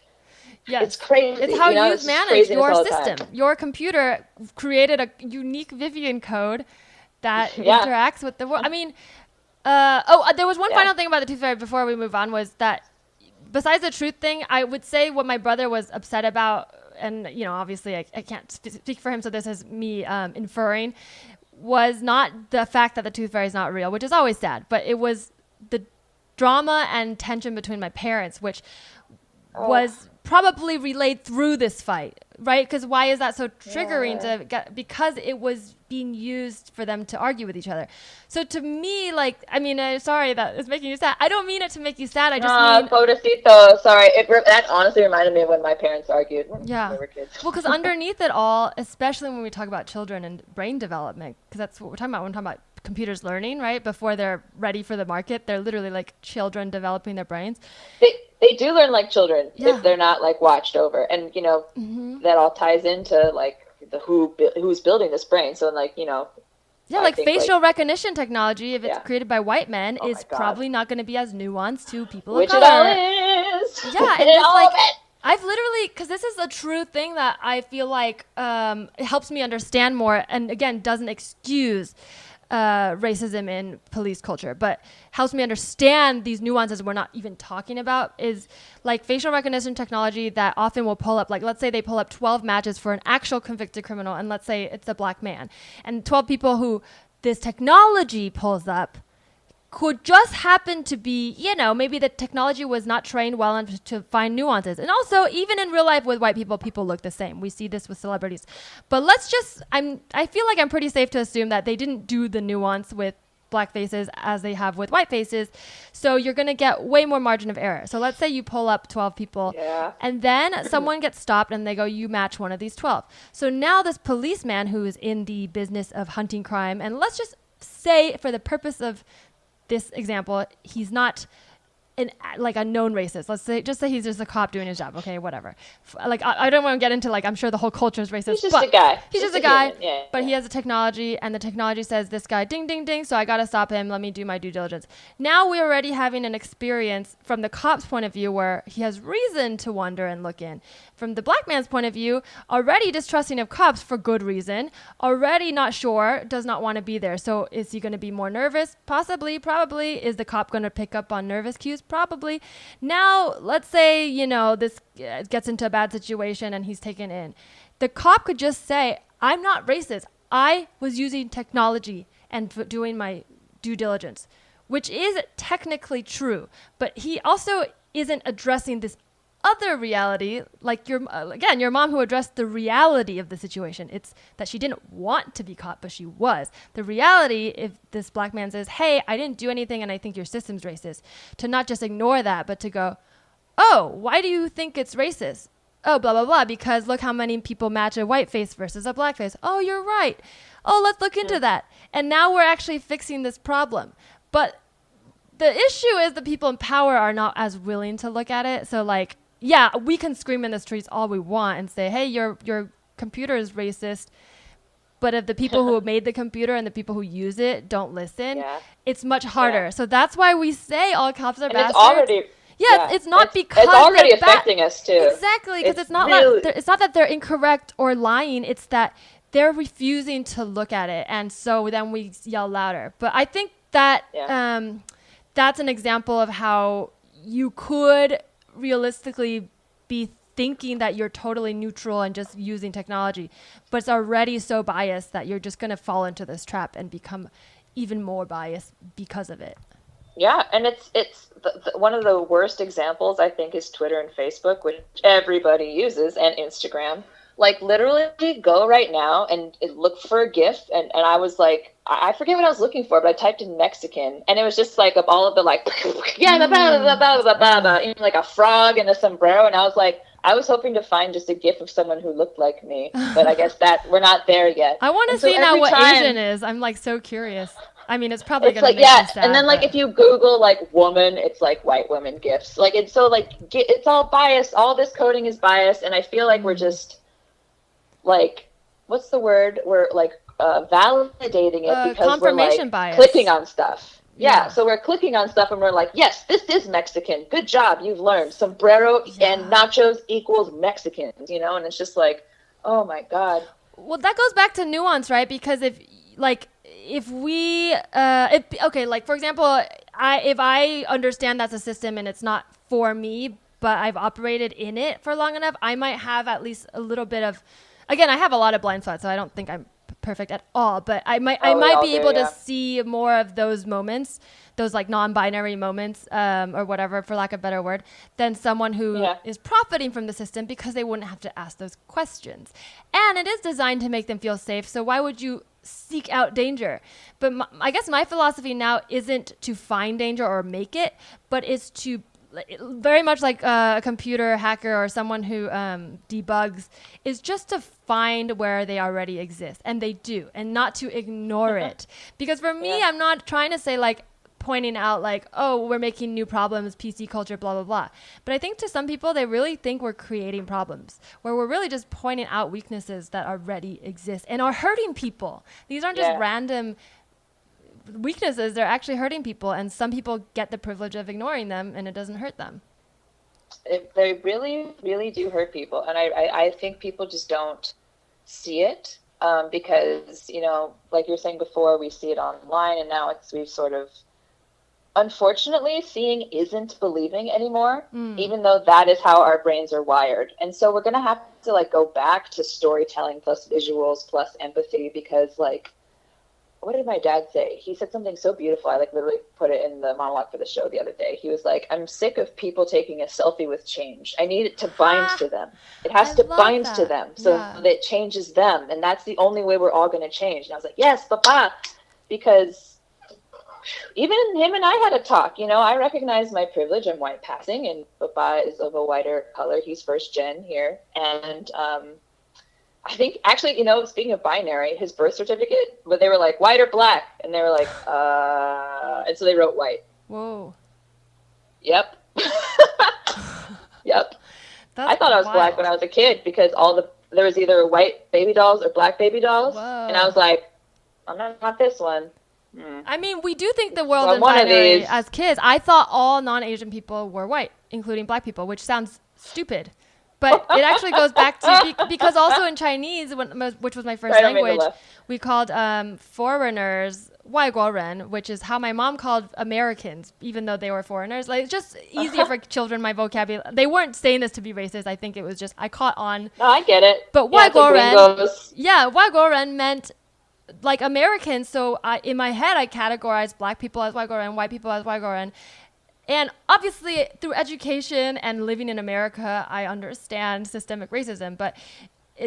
Speaker 3: it's crazy.
Speaker 2: It's how you manage your system. Your computer created a unique Vivian code that interacts with the world. I mean, there was one final thing about the Tooth Fairy before we move on was that besides the truth thing, I would say what my brother was upset about, and, you know, obviously I can't speak for him, so this is me inferring, was not the fact that the Tooth Fairy is not real, which is always sad, but it was the drama and tension between my parents, which was probably relayed through this fight, right? Because why is that so triggering because it was being used for them to argue with each other. So to me, like, I mean, sorry that it's making you sad. I don't mean it to make you sad. I just mean...
Speaker 3: Pobrecito. Sorry. That honestly reminded me of when my parents argued when we were kids.
Speaker 2: Well, because underneath it all, especially when we talk about children and brain development, because that's what we're talking about when we're talking about computers learning, right? Before they're ready for the market, they're literally like children developing their brains.
Speaker 3: They do learn like children if they're not like watched over. And, you know, that all ties into like who's building this brain. So like, you know,
Speaker 2: like facial recognition technology, if it's created by white men, is probably not going to be as nuanced to people of color.
Speaker 3: Which it all is.
Speaker 2: Yeah, and it's like I've literally, because this is a true thing that I feel like it helps me understand more, and again, doesn't excuse racism in police culture, but helps me understand these nuances we're not even talking about, is like facial recognition technology that often will pull up, like let's say they pull up 12 matches for an actual convicted criminal, and let's say it's a black man, and 12 people who this technology pulls up could just happen to be, you know, maybe the technology was not trained well enough to find nuances. And also, even in real life with white people, people look the same. We see this with celebrities. But I feel like I'm pretty safe to assume that they didn't do the nuance with black faces as they have with white faces. So you're going to get way more margin of error. So let's say you pull up 12 people and then someone gets stopped and they go, you match one of these 12. So now this policeman who is in the business of hunting crime, and let's just say for the purpose of this example, he's not a known racist. Let's say he's just a cop doing his job. Okay, whatever. I don't want to get into I'm sure the whole culture is racist.
Speaker 3: He's just a guy.
Speaker 2: He's just a guy. But he has a technology, and the technology says this guy ding ding ding. So I gotta stop him. Let me do my due diligence. Now we're already having an experience from the cop's point of view where he has reason to wonder and look in. From the black man's point of view, already distrusting of cops for good reason. Already not sure. Does not want to be there. So is he going to be more nervous? Possibly. Probably. Is the cop going to pick up on nervous cues? Probably. Now, let's say, this gets into a bad situation and he's taken in. The cop could just say, I'm not racist. I was using technology and doing my due diligence, which is technically true. But he also isn't addressing this other reality, like your mom who addressed the reality of the situation. It's that she didn't want to be caught, but she was. The reality, if this black man says, hey, I didn't do anything and I think your system's racist, to not just ignore that, but to go, oh, why do you think it's racist? Oh, blah, blah, blah, because look how many people match a white face versus a black face. Oh, you're right. Oh, let's look into that. And now we're actually fixing this problem. But the issue is the people in power are not as willing to look at it. So yeah, we can scream in the streets all we want and say, hey, your computer is racist. But if the people who made the computer and the people who use it don't listen, it's much harder. So that's why we say all cops are bastards.
Speaker 3: It's already...
Speaker 2: it's not because
Speaker 3: it's already affecting us too.
Speaker 2: Exactly, because it's not that they're incorrect or lying. It's that they're refusing to look at it, and so then we yell louder. But I think that that's an example of how you could realistically be thinking that you're totally neutral and just using technology, but it's already so biased that you're just going to fall into this trap and become even more biased because of it.
Speaker 3: Yeah, and it's one of the worst examples, I think, is Twitter and Facebook, which everybody uses, and Instagram. Literally go right now and look for a GIF, and I was like, I forget what I was looking for, but I typed in Mexican, and it was just of all of the blah, blah, blah, blah, blah, even a frog and a sombrero, and I was like, I was hoping to find just a GIF of someone who looked like me, but I guess that we're not there yet.
Speaker 2: I want to see now what Asian is. I'm so curious. I mean, it's probably going to make me sad.
Speaker 3: And then if you Google woman, it's white women GIFs. It's so it's all biased. All this coding is biased, and I feel we're just what's the word? We're validating it because
Speaker 2: confirmation
Speaker 3: we're
Speaker 2: bias.
Speaker 3: Clicking on stuff. Yeah, so we're clicking on stuff and we're like, yes, this is Mexican. Good job, you've learned. Sombrero and nachos equals Mexicans, and it's just oh my God.
Speaker 2: Well, that goes back to nuance, right? Because if for example, if I understand that's a system and it's not for me, but I've operated in it for long enough, I might have at least a little bit of, again, I have a lot of blind spots, so I don't think I'm perfect at all, but I might be able to see more of those moments, those non-binary moments, or whatever, for lack of a better word, than someone who is profiting from the system because they wouldn't have to ask those questions. And it is designed to make them feel safe, so why would you seek out danger? But I guess my philosophy now isn't to find danger or make it, but it's to very much like a computer hacker or someone who debugs, is just to find where they already exist, and they do, and not to ignore it. Because for me, I'm not trying to say pointing out oh, we're making new problems, PC culture, blah, blah, blah. But I think to some people, they really think we're creating problems, where we're really just pointing out weaknesses that already exist and are hurting people. These aren't just random weaknesses, they're actually hurting people, and some people get the privilege of ignoring them and it doesn't hurt them.
Speaker 3: They really, really do hurt people, and I think people just don't see it because, like you were saying before, we see it online, and now we've sort of, unfortunately, seeing isn't believing anymore, even though that is how our brains are wired. And so we're going to have to go back to storytelling plus visuals plus empathy, because what did my dad say? He said something so beautiful. I literally put it in the monologue for the show the other day. He was like, I'm sick of people taking a selfie with change. I need it to bind to them. It has to bind to them so that it changes them. And that's the only way we're all going to change. And I was like, yes, papa, because even him and I had a talk. I recognize my privilege. I'm white passing, and Papa is of a whiter color. He's first gen here. And I think, actually, speaking of binary, his birth certificate, but they were like, white or black? And they were like, and so they wrote white.
Speaker 2: Whoa.
Speaker 3: Yep. Yep.
Speaker 2: That's
Speaker 3: I thought I was
Speaker 2: wild.
Speaker 3: black when I was a kid because there was either white baby dolls or black baby dolls.
Speaker 2: Whoa.
Speaker 3: And I was like, I'm not this one.
Speaker 2: I mean, we do think the world
Speaker 3: Well,
Speaker 2: in
Speaker 3: one of
Speaker 2: binary
Speaker 3: these.
Speaker 2: as kids. I thought all non-Asian people were white, including black people, which sounds stupid. But it actually goes back to, because also in Chinese, which was my first
Speaker 3: Right, I made the
Speaker 2: language,
Speaker 3: left.
Speaker 2: we called foreigners 外国人, which is how my mom called Americans, even though they were foreigners. Like, it's just easier for children, my vocabulary. They weren't saying this to be racist. I think it was just, I caught on.
Speaker 3: No, I get it.
Speaker 2: But
Speaker 3: yeah, it's like
Speaker 2: 外国人,
Speaker 3: gringos.
Speaker 2: yeah, 外国人 meant like Americans. So in my head, I categorized black people as 外国人, white people as 外国人. And obviously, through education and living in America, I understand systemic racism. But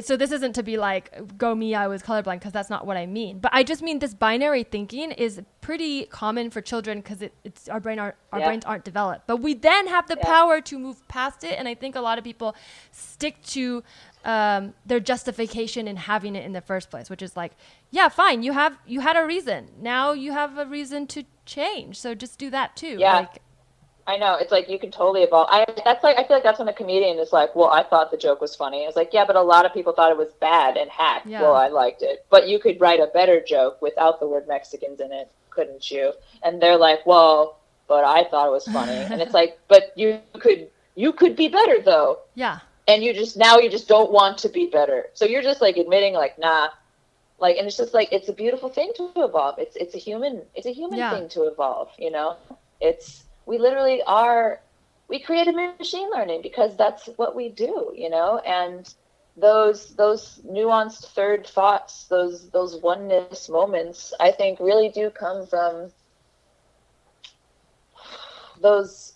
Speaker 2: so this isn't to be like, go me, I was colorblind, because that's not what I mean. But I just mean this binary thinking is pretty common for children because it's our brains aren't developed. But we then have the power to move past it. And I think a lot of people stick to their justification in having it in the first place, which is like, yeah, fine, you had a reason. Now you have a reason to change. So just do that too.
Speaker 3: Yeah.
Speaker 2: Like,
Speaker 3: I know. It's like you can totally evolve. I feel like that's when a comedian is like, well, I thought the joke was funny. It's like, yeah, but a lot of people thought it was bad and hacked.
Speaker 2: Yeah.
Speaker 3: Well, I liked it. But you could write a better joke without the word Mexicans in it, couldn't you? And they're like, well, but I thought it was funny. And it's like, but you could be better though.
Speaker 2: yeah.
Speaker 3: And you just don't want to be better. So you're just like admitting like, nah. Like, and it's just like, it's a beautiful thing to evolve. It's a human thing to evolve, we literally we created machine learning because that's what we do, and those nuanced third thoughts, those oneness moments, I think really do come from those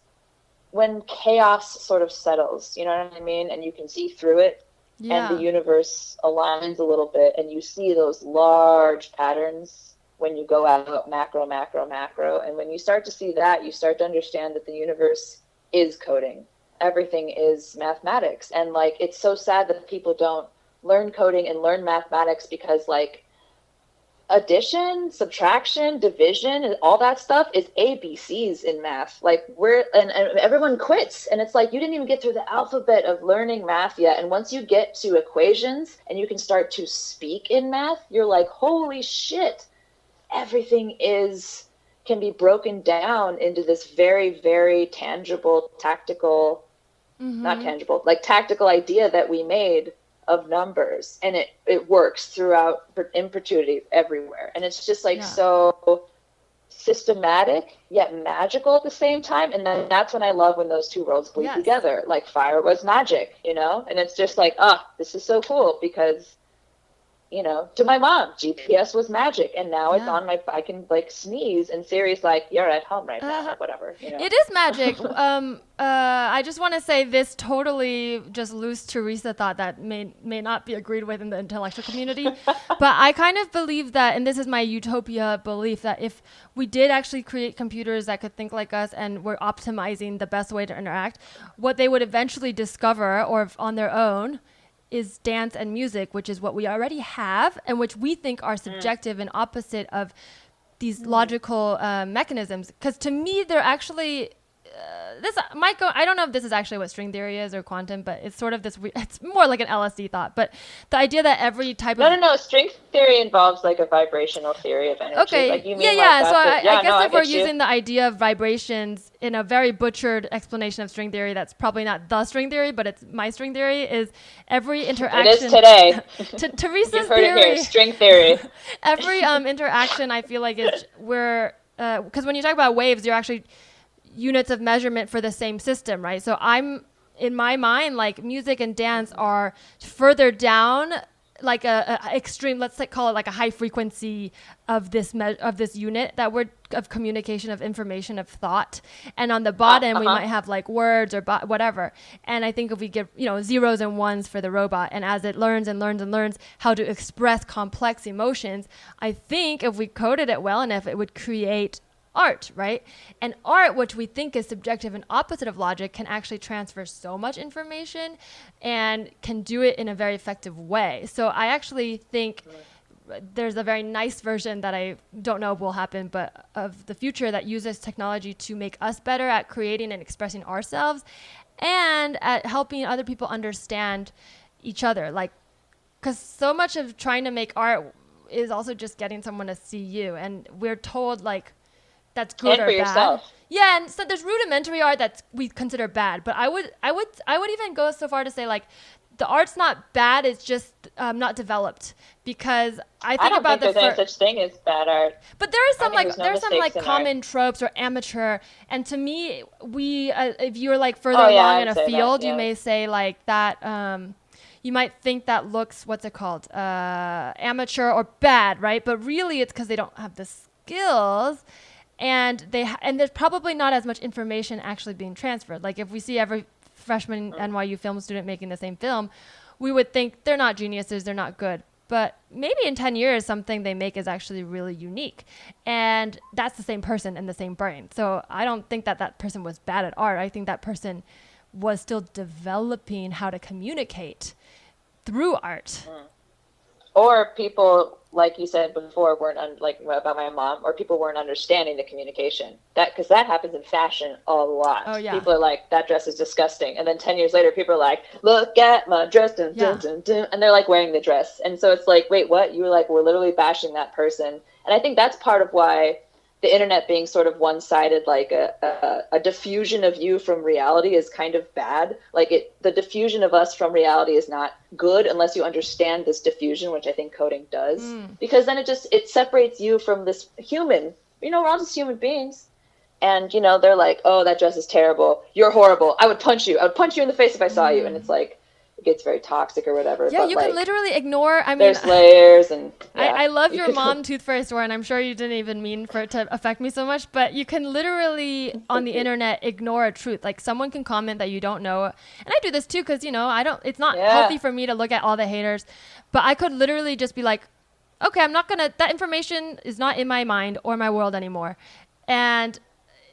Speaker 3: when chaos sort of settles, you know what I mean? And you can see through it.
Speaker 2: Yeah.
Speaker 3: And the universe aligns a little bit, and you see those large patterns when you go out macro, macro, macro. And when you start to see that, you start to understand that the universe is coding. Everything is mathematics. And like, it's so sad that people don't learn coding and learn mathematics because like addition, subtraction, division, and all that stuff is ABCs in math. Like and everyone quits. And it's like, you didn't even get through the alphabet of learning math yet. And once you get to equations and you can start to speak in math, you're like, holy shit. Everything can be broken down into this very, very tangible, tactical, not tangible, like tactical idea that we made of numbers. And it works throughout in perpetuity everywhere. And it's just like so systematic yet magical at the same time. And then that's when I love when those two worlds bleed together. Like fire was magic, and it's just like, this is so cool because to my mom, GPS was magic, and now it's on I can like sneeze, and Siri's like, you're at home right now, or whatever.
Speaker 2: It is magic. I just want to say this totally just loose Teresa thought that may not be agreed with in the intellectual community, but I kind of believe that, and this is my utopia belief, that if we did actually create computers that could think like us and were optimizing the best way to interact, what they would eventually discover, or on their own, is dance and music, which is what we already have and which we think are subjective and opposite of these logical mechanisms. Because to me, they're actually this might go. I don't know if this is actually what string theory is or quantum, but it's sort of this. It's more like an LSD thought. But the idea that every type of
Speaker 3: no. String theory involves like a vibrational theory of energy.
Speaker 2: Okay.
Speaker 3: Like, you mean
Speaker 2: yeah.
Speaker 3: Like
Speaker 2: So I guess if we're
Speaker 3: you.
Speaker 2: using the idea of vibrations in a very butchered explanation of string theory, that's probably not the string theory, but it's my string theory is every interaction.
Speaker 3: It is today.
Speaker 2: Teresa's
Speaker 3: You've heard
Speaker 2: theory.
Speaker 3: it here. String theory.
Speaker 2: Every interaction, I feel like is because when you talk about waves, you're actually units of measurement for the same system, right? So I'm in my mind, like music and dance are further down, like a extreme. Let's call it like a high frequency of this unit that we're of communication, of information, of thought. And on the bottom, we might have like words or whatever. And I think if we give zeros and ones for the robot, and as it learns and learns and learns how to express complex emotions, I think if we coded it well enough, it would create art, right? And art, which we think is subjective and opposite of logic, can actually transfer so much information and can do it in a very effective way. So I actually think there's a very nice version that I don't know if will happen, but of the future that uses technology to make us better at creating and expressing ourselves and at helping other people understand each other. Like, because so much of trying to make art is also just getting someone to see you. And we're told like that's good
Speaker 3: and
Speaker 2: or
Speaker 3: for
Speaker 2: bad.
Speaker 3: yourself.
Speaker 2: Yeah, and so there's rudimentary art that we consider bad, but I would even go so far to say like the art's not bad, it's just not developed, because I think about
Speaker 3: there's any such thing as bad art.
Speaker 2: But there is some like
Speaker 3: no
Speaker 2: there's some like common tropes or amateur, and to me, we if you're like further along in a field, you may say like that. You might think that looks amateur or bad, right? But really, it's because they don't have the skills, and and there's probably not as much information actually being transferred. Like if we see every freshman NYU film student making the same film, we would think they're not geniuses, they're not good. But maybe in 10 years, something they make is actually really unique. And that's the same person and the same brain. So I don't think that that person was bad at art. I think that person was still developing how to communicate through art.
Speaker 3: Or people, like you said before, weren't like about my mom, or people weren't understanding the communication. Because that happens in fashion a lot.
Speaker 2: Oh, yeah.
Speaker 3: People are like, that dress is disgusting. And then 10 years later, people are like, look at my dress, dun, dun, dun, dun, and they're like wearing the dress. And so it's like, wait, what? You were like, we're literally bashing that person. And I think that's part of why the internet being sort of one-sided, like a diffusion of you from reality is kind of bad. Like the diffusion of us from reality is not good unless you understand this diffusion, which I think coding does, because then it separates you from this human. We're all just human beings. And, they're like, oh, that dress is terrible. You're horrible. I would punch you. I would punch you in the face if I saw you. And it's like, it gets very toxic or whatever.
Speaker 2: Yeah,
Speaker 3: but
Speaker 2: you can literally ignore. I mean,
Speaker 3: there's layers, and
Speaker 2: I love your mom tooth fairy story, and I'm sure you didn't even mean for it to affect me so much. But you can literally on the internet ignore a truth. Like someone can comment that you don't know, and I do this too because I don't. It's not healthy for me to look at all the haters, but I could literally just be like, okay, I'm not gonna. That information is not in my mind or my world anymore, and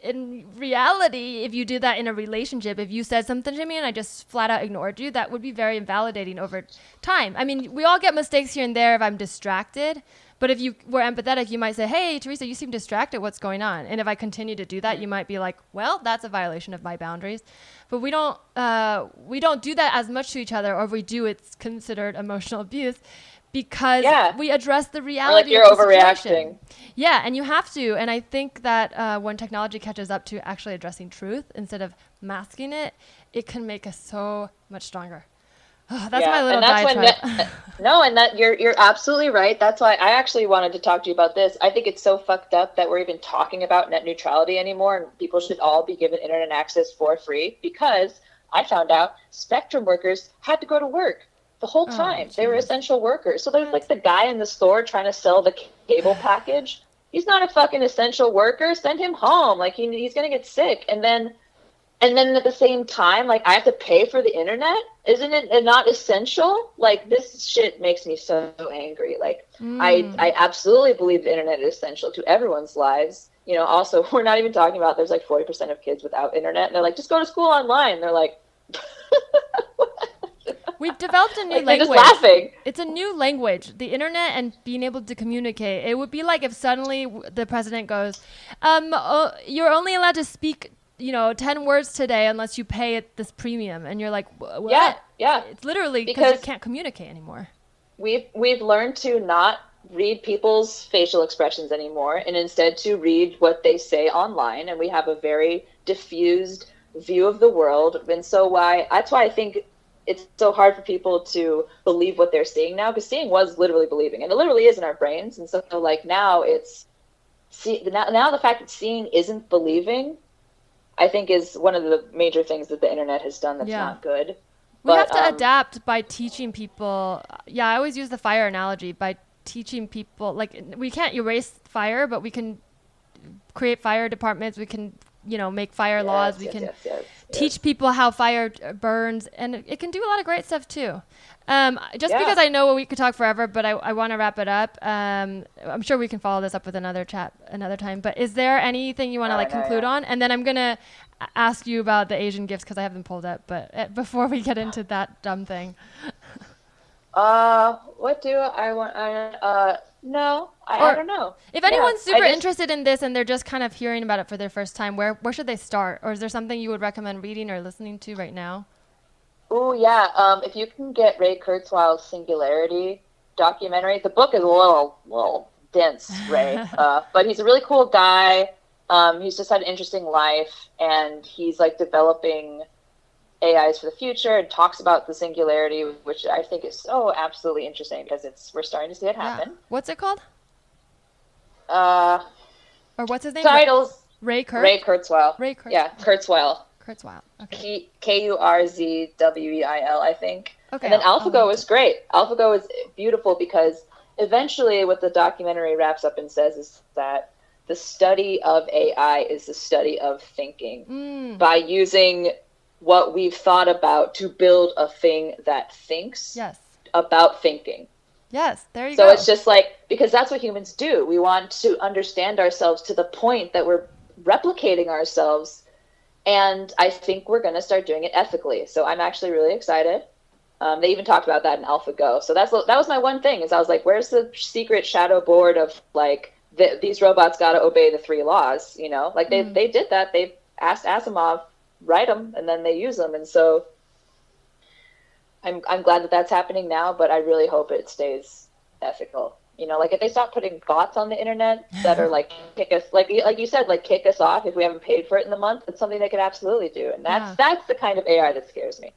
Speaker 2: in reality, if you do that in a relationship, if you said something to me and I just flat out ignored you, that would be very invalidating over time. I mean, we all get mistakes here and there if I'm distracted. But if you were empathetic, you might say, hey, Teresa, you seem distracted. What's going on? And if I continue to do that, you might be like, well, that's a violation of my boundaries. But we don't do that as much to each other, or if we do, it's considered emotional abuse. Because we address the reality
Speaker 3: of the
Speaker 2: overreacting.
Speaker 3: Situation.
Speaker 2: Yeah, and you have to. And I think that when technology catches up to actually addressing truth instead of masking it, it can make us so much stronger. Oh, that's my little diatribe.
Speaker 3: And that you're absolutely right. That's why I actually wanted to talk to you about this. I think it's so fucked up that we're even talking about net neutrality anymore, and people should all be given internet access for free, because I found out Spectrum workers had to go to work. The whole time. They were essential workers. So there's like the guy in the store trying to sell the cable package. He's not a fucking essential worker. Send him home. Like he's going to get sick. And then at the same time, like I have to pay for the internet. Isn't it not essential? Like this shit makes me so angry. Like I absolutely believe the internet is essential to everyone's lives. Also, we're not even talking about there's like 40% of kids without internet. And they're like, just go to school online. They're like,
Speaker 2: we've developed a new language.
Speaker 3: They're just laughing.
Speaker 2: It's a new language, the internet and being able to communicate. It would be like if suddenly the president goes, you're only allowed to speak, 10 words today unless you pay it this premium. And you're like, what?
Speaker 3: Yeah.
Speaker 2: It's literally because you can't communicate anymore.
Speaker 3: We've learned to not read people's facial expressions anymore, and instead to read what they say online. And we have a very diffused view of the world. And so that's why I think it's so hard for people to believe what they're seeing now, because seeing was literally believing, and it literally is in our brains. And so like now now the fact that seeing isn't believing, I think is one of the major things that the internet has done that's not good.
Speaker 2: We have to adapt by teaching people. Yeah, I always use the fire analogy, by teaching people, like we can't erase fire, but we can create fire departments. We can, make fire laws. We can teach people how fire burns, and it can do a lot of great stuff too. Just
Speaker 3: Yeah.
Speaker 2: because I know we could talk forever, but I want to wrap it up. I'm sure we can follow this up with another chat another time. But is there anything you want to conclude on? And then I'm gonna ask you about the Asian gifts because I have them pulled up. But before we get into that dumb thing.
Speaker 3: What do I want? No, I don't know.
Speaker 2: If anyone's super interested in this and they're just kind of hearing about it for their first time, where should they start? Or is there something you would recommend reading or listening to right now?
Speaker 3: Oh, yeah. If you can get Ray Kurzweil's Singularity documentary, the book is a little dense, Ray. But he's a really cool guy. He's just had an interesting life, and he's like developing AIs for the future and talks about the singularity, which I think is so absolutely interesting because we're starting to see it happen.
Speaker 2: Yeah. What's it called? Or what's his name?
Speaker 3: Titles.
Speaker 2: Ray Kurzweil.
Speaker 3: Ray Kurzweil. Yeah, Kurzweil.
Speaker 2: Kurzweil. Okay.
Speaker 3: Kurzweil, I think.
Speaker 2: Okay.
Speaker 3: And then AlphaGo is great. AlphaGo is beautiful because eventually what the documentary wraps up and says is that the study of AI is the study of thinking by using what we've thought about to build a thing that thinks about thinking.
Speaker 2: Yes, there you go.
Speaker 3: So it's just like, because that's what humans do. We want to understand ourselves to the point that we're replicating ourselves. And I think we're going to start doing it ethically. So I'm actually really excited. They even talked about that in AlphaGo. So that was my one thing is I was like, where's the secret shadow board of like, these robots got to obey the 3 laws, you know? Like they did that. They asked Asimov, write them, and then they use them. And so I'm glad that that's happening now, but I really hope it stays ethical. You know, like if they stop putting bots on the internet that are like kick us, like you said, like kick us off if we haven't paid for it in the month, it's something they could absolutely do. And that's the kind of AI that scares me.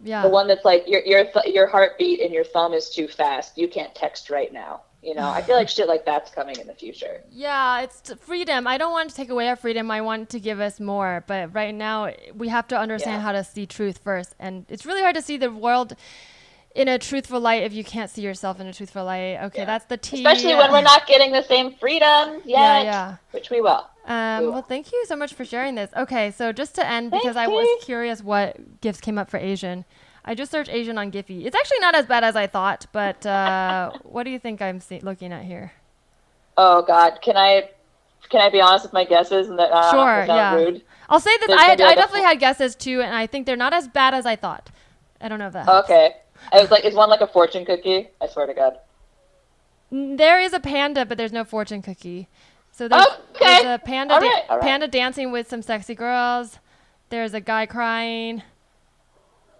Speaker 2: Yeah.
Speaker 3: The one that's like your heartbeat and your thumb is too fast. You can't text right now. You know, I feel like shit like that's coming in the future.
Speaker 2: Yeah, it's freedom. I don't want to take away our freedom. I want to give us more. But right now, we have to understand how to see truth first. And it's really hard to see the world in a truthful light if you can't see yourself in a truthful light. Okay, that's the T.
Speaker 3: Especially when we're not getting the same freedom yet, which we will.
Speaker 2: Well, thank you so much for sharing this. Okay, so just to end, because I was curious what gifts came up for Asian. I just searched Asian on Giphy. It's actually not as bad as I thought, but what do you think I'm looking at here?
Speaker 3: Oh God, can I be honest with my guesses? And that
Speaker 2: sure, yeah.
Speaker 3: Rude?
Speaker 2: I'll say that I definitely had guesses too, and I think they're not as bad as I thought. I don't know if that helps.
Speaker 3: Okay. I was like, is one like a fortune cookie? I swear to God.
Speaker 2: There is a panda, but there's no fortune cookie. So there's a panda,
Speaker 3: all right.
Speaker 2: panda dancing with some sexy girls. There's a guy crying.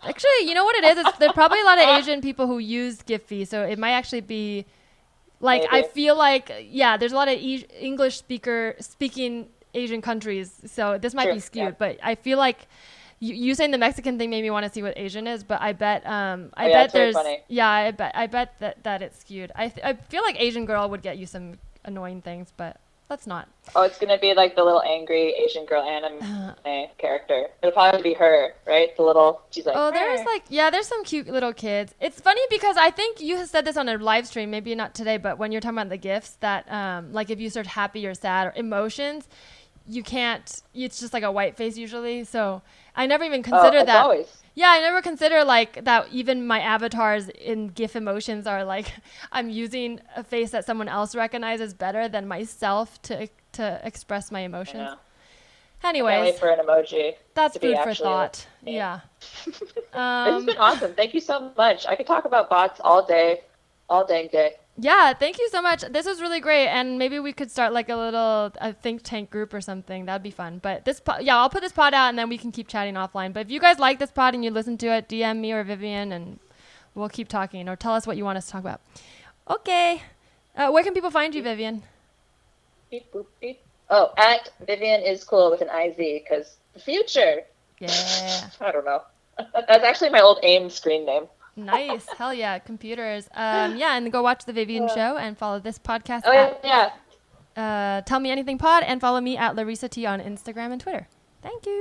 Speaker 2: Actually, you know what it is? There's probably a lot of Asian people who use Giphy, so it might actually be like, maybe. I feel like, there's a lot of English speaking Asian countries, so this might be skewed, but I feel like you saying the Mexican thing made me want to see what Asian is, but I bet bet there's
Speaker 3: funny.
Speaker 2: I bet that it's skewed. I feel like Asian girl would get you some annoying things, but let's not.
Speaker 3: Oh, it's gonna be like the little angry Asian girl anime character. It'll probably be her, right? She's like. Oh,
Speaker 2: there's some cute little kids. It's funny because I think you said this on a live stream, maybe not today, but when you're talking about the gifts, that like if you search happy or sad or emotions, you can't. It's just like a white face usually. So I never even considered that.
Speaker 3: Always.
Speaker 2: Yeah, I never consider like that. Even my avatars in GIF emotions are like I'm using a face that someone else recognizes better than myself to express my emotions. Anyways,
Speaker 3: I can't wait for an emoji.
Speaker 2: That's food for thought. Yeah.
Speaker 3: It's been awesome. Thank you so much. I could talk about bots all day, all dang day.
Speaker 2: Yeah, thank you so much. This was really great, and maybe we could start like a think tank group or something. That'd be fun. But I'll put this pod out, and then we can keep chatting offline. But if you guys like this pod and you listen to it, DM me or Vivian, and we'll keep talking, or tell us what you want us to talk about. Okay, where can people find you, Vivian?
Speaker 3: Beep, boop, beep. Oh, at Vivian is cool with an IZ because the future.
Speaker 2: Yeah.
Speaker 3: I don't know. That's actually my old AIM screen name.
Speaker 2: Nice. Hell yeah. Computers. And go watch the Vivian show and follow this podcast. Tell Me Anything Pod, and follow me at Larissa T on Instagram and Twitter. Thank you.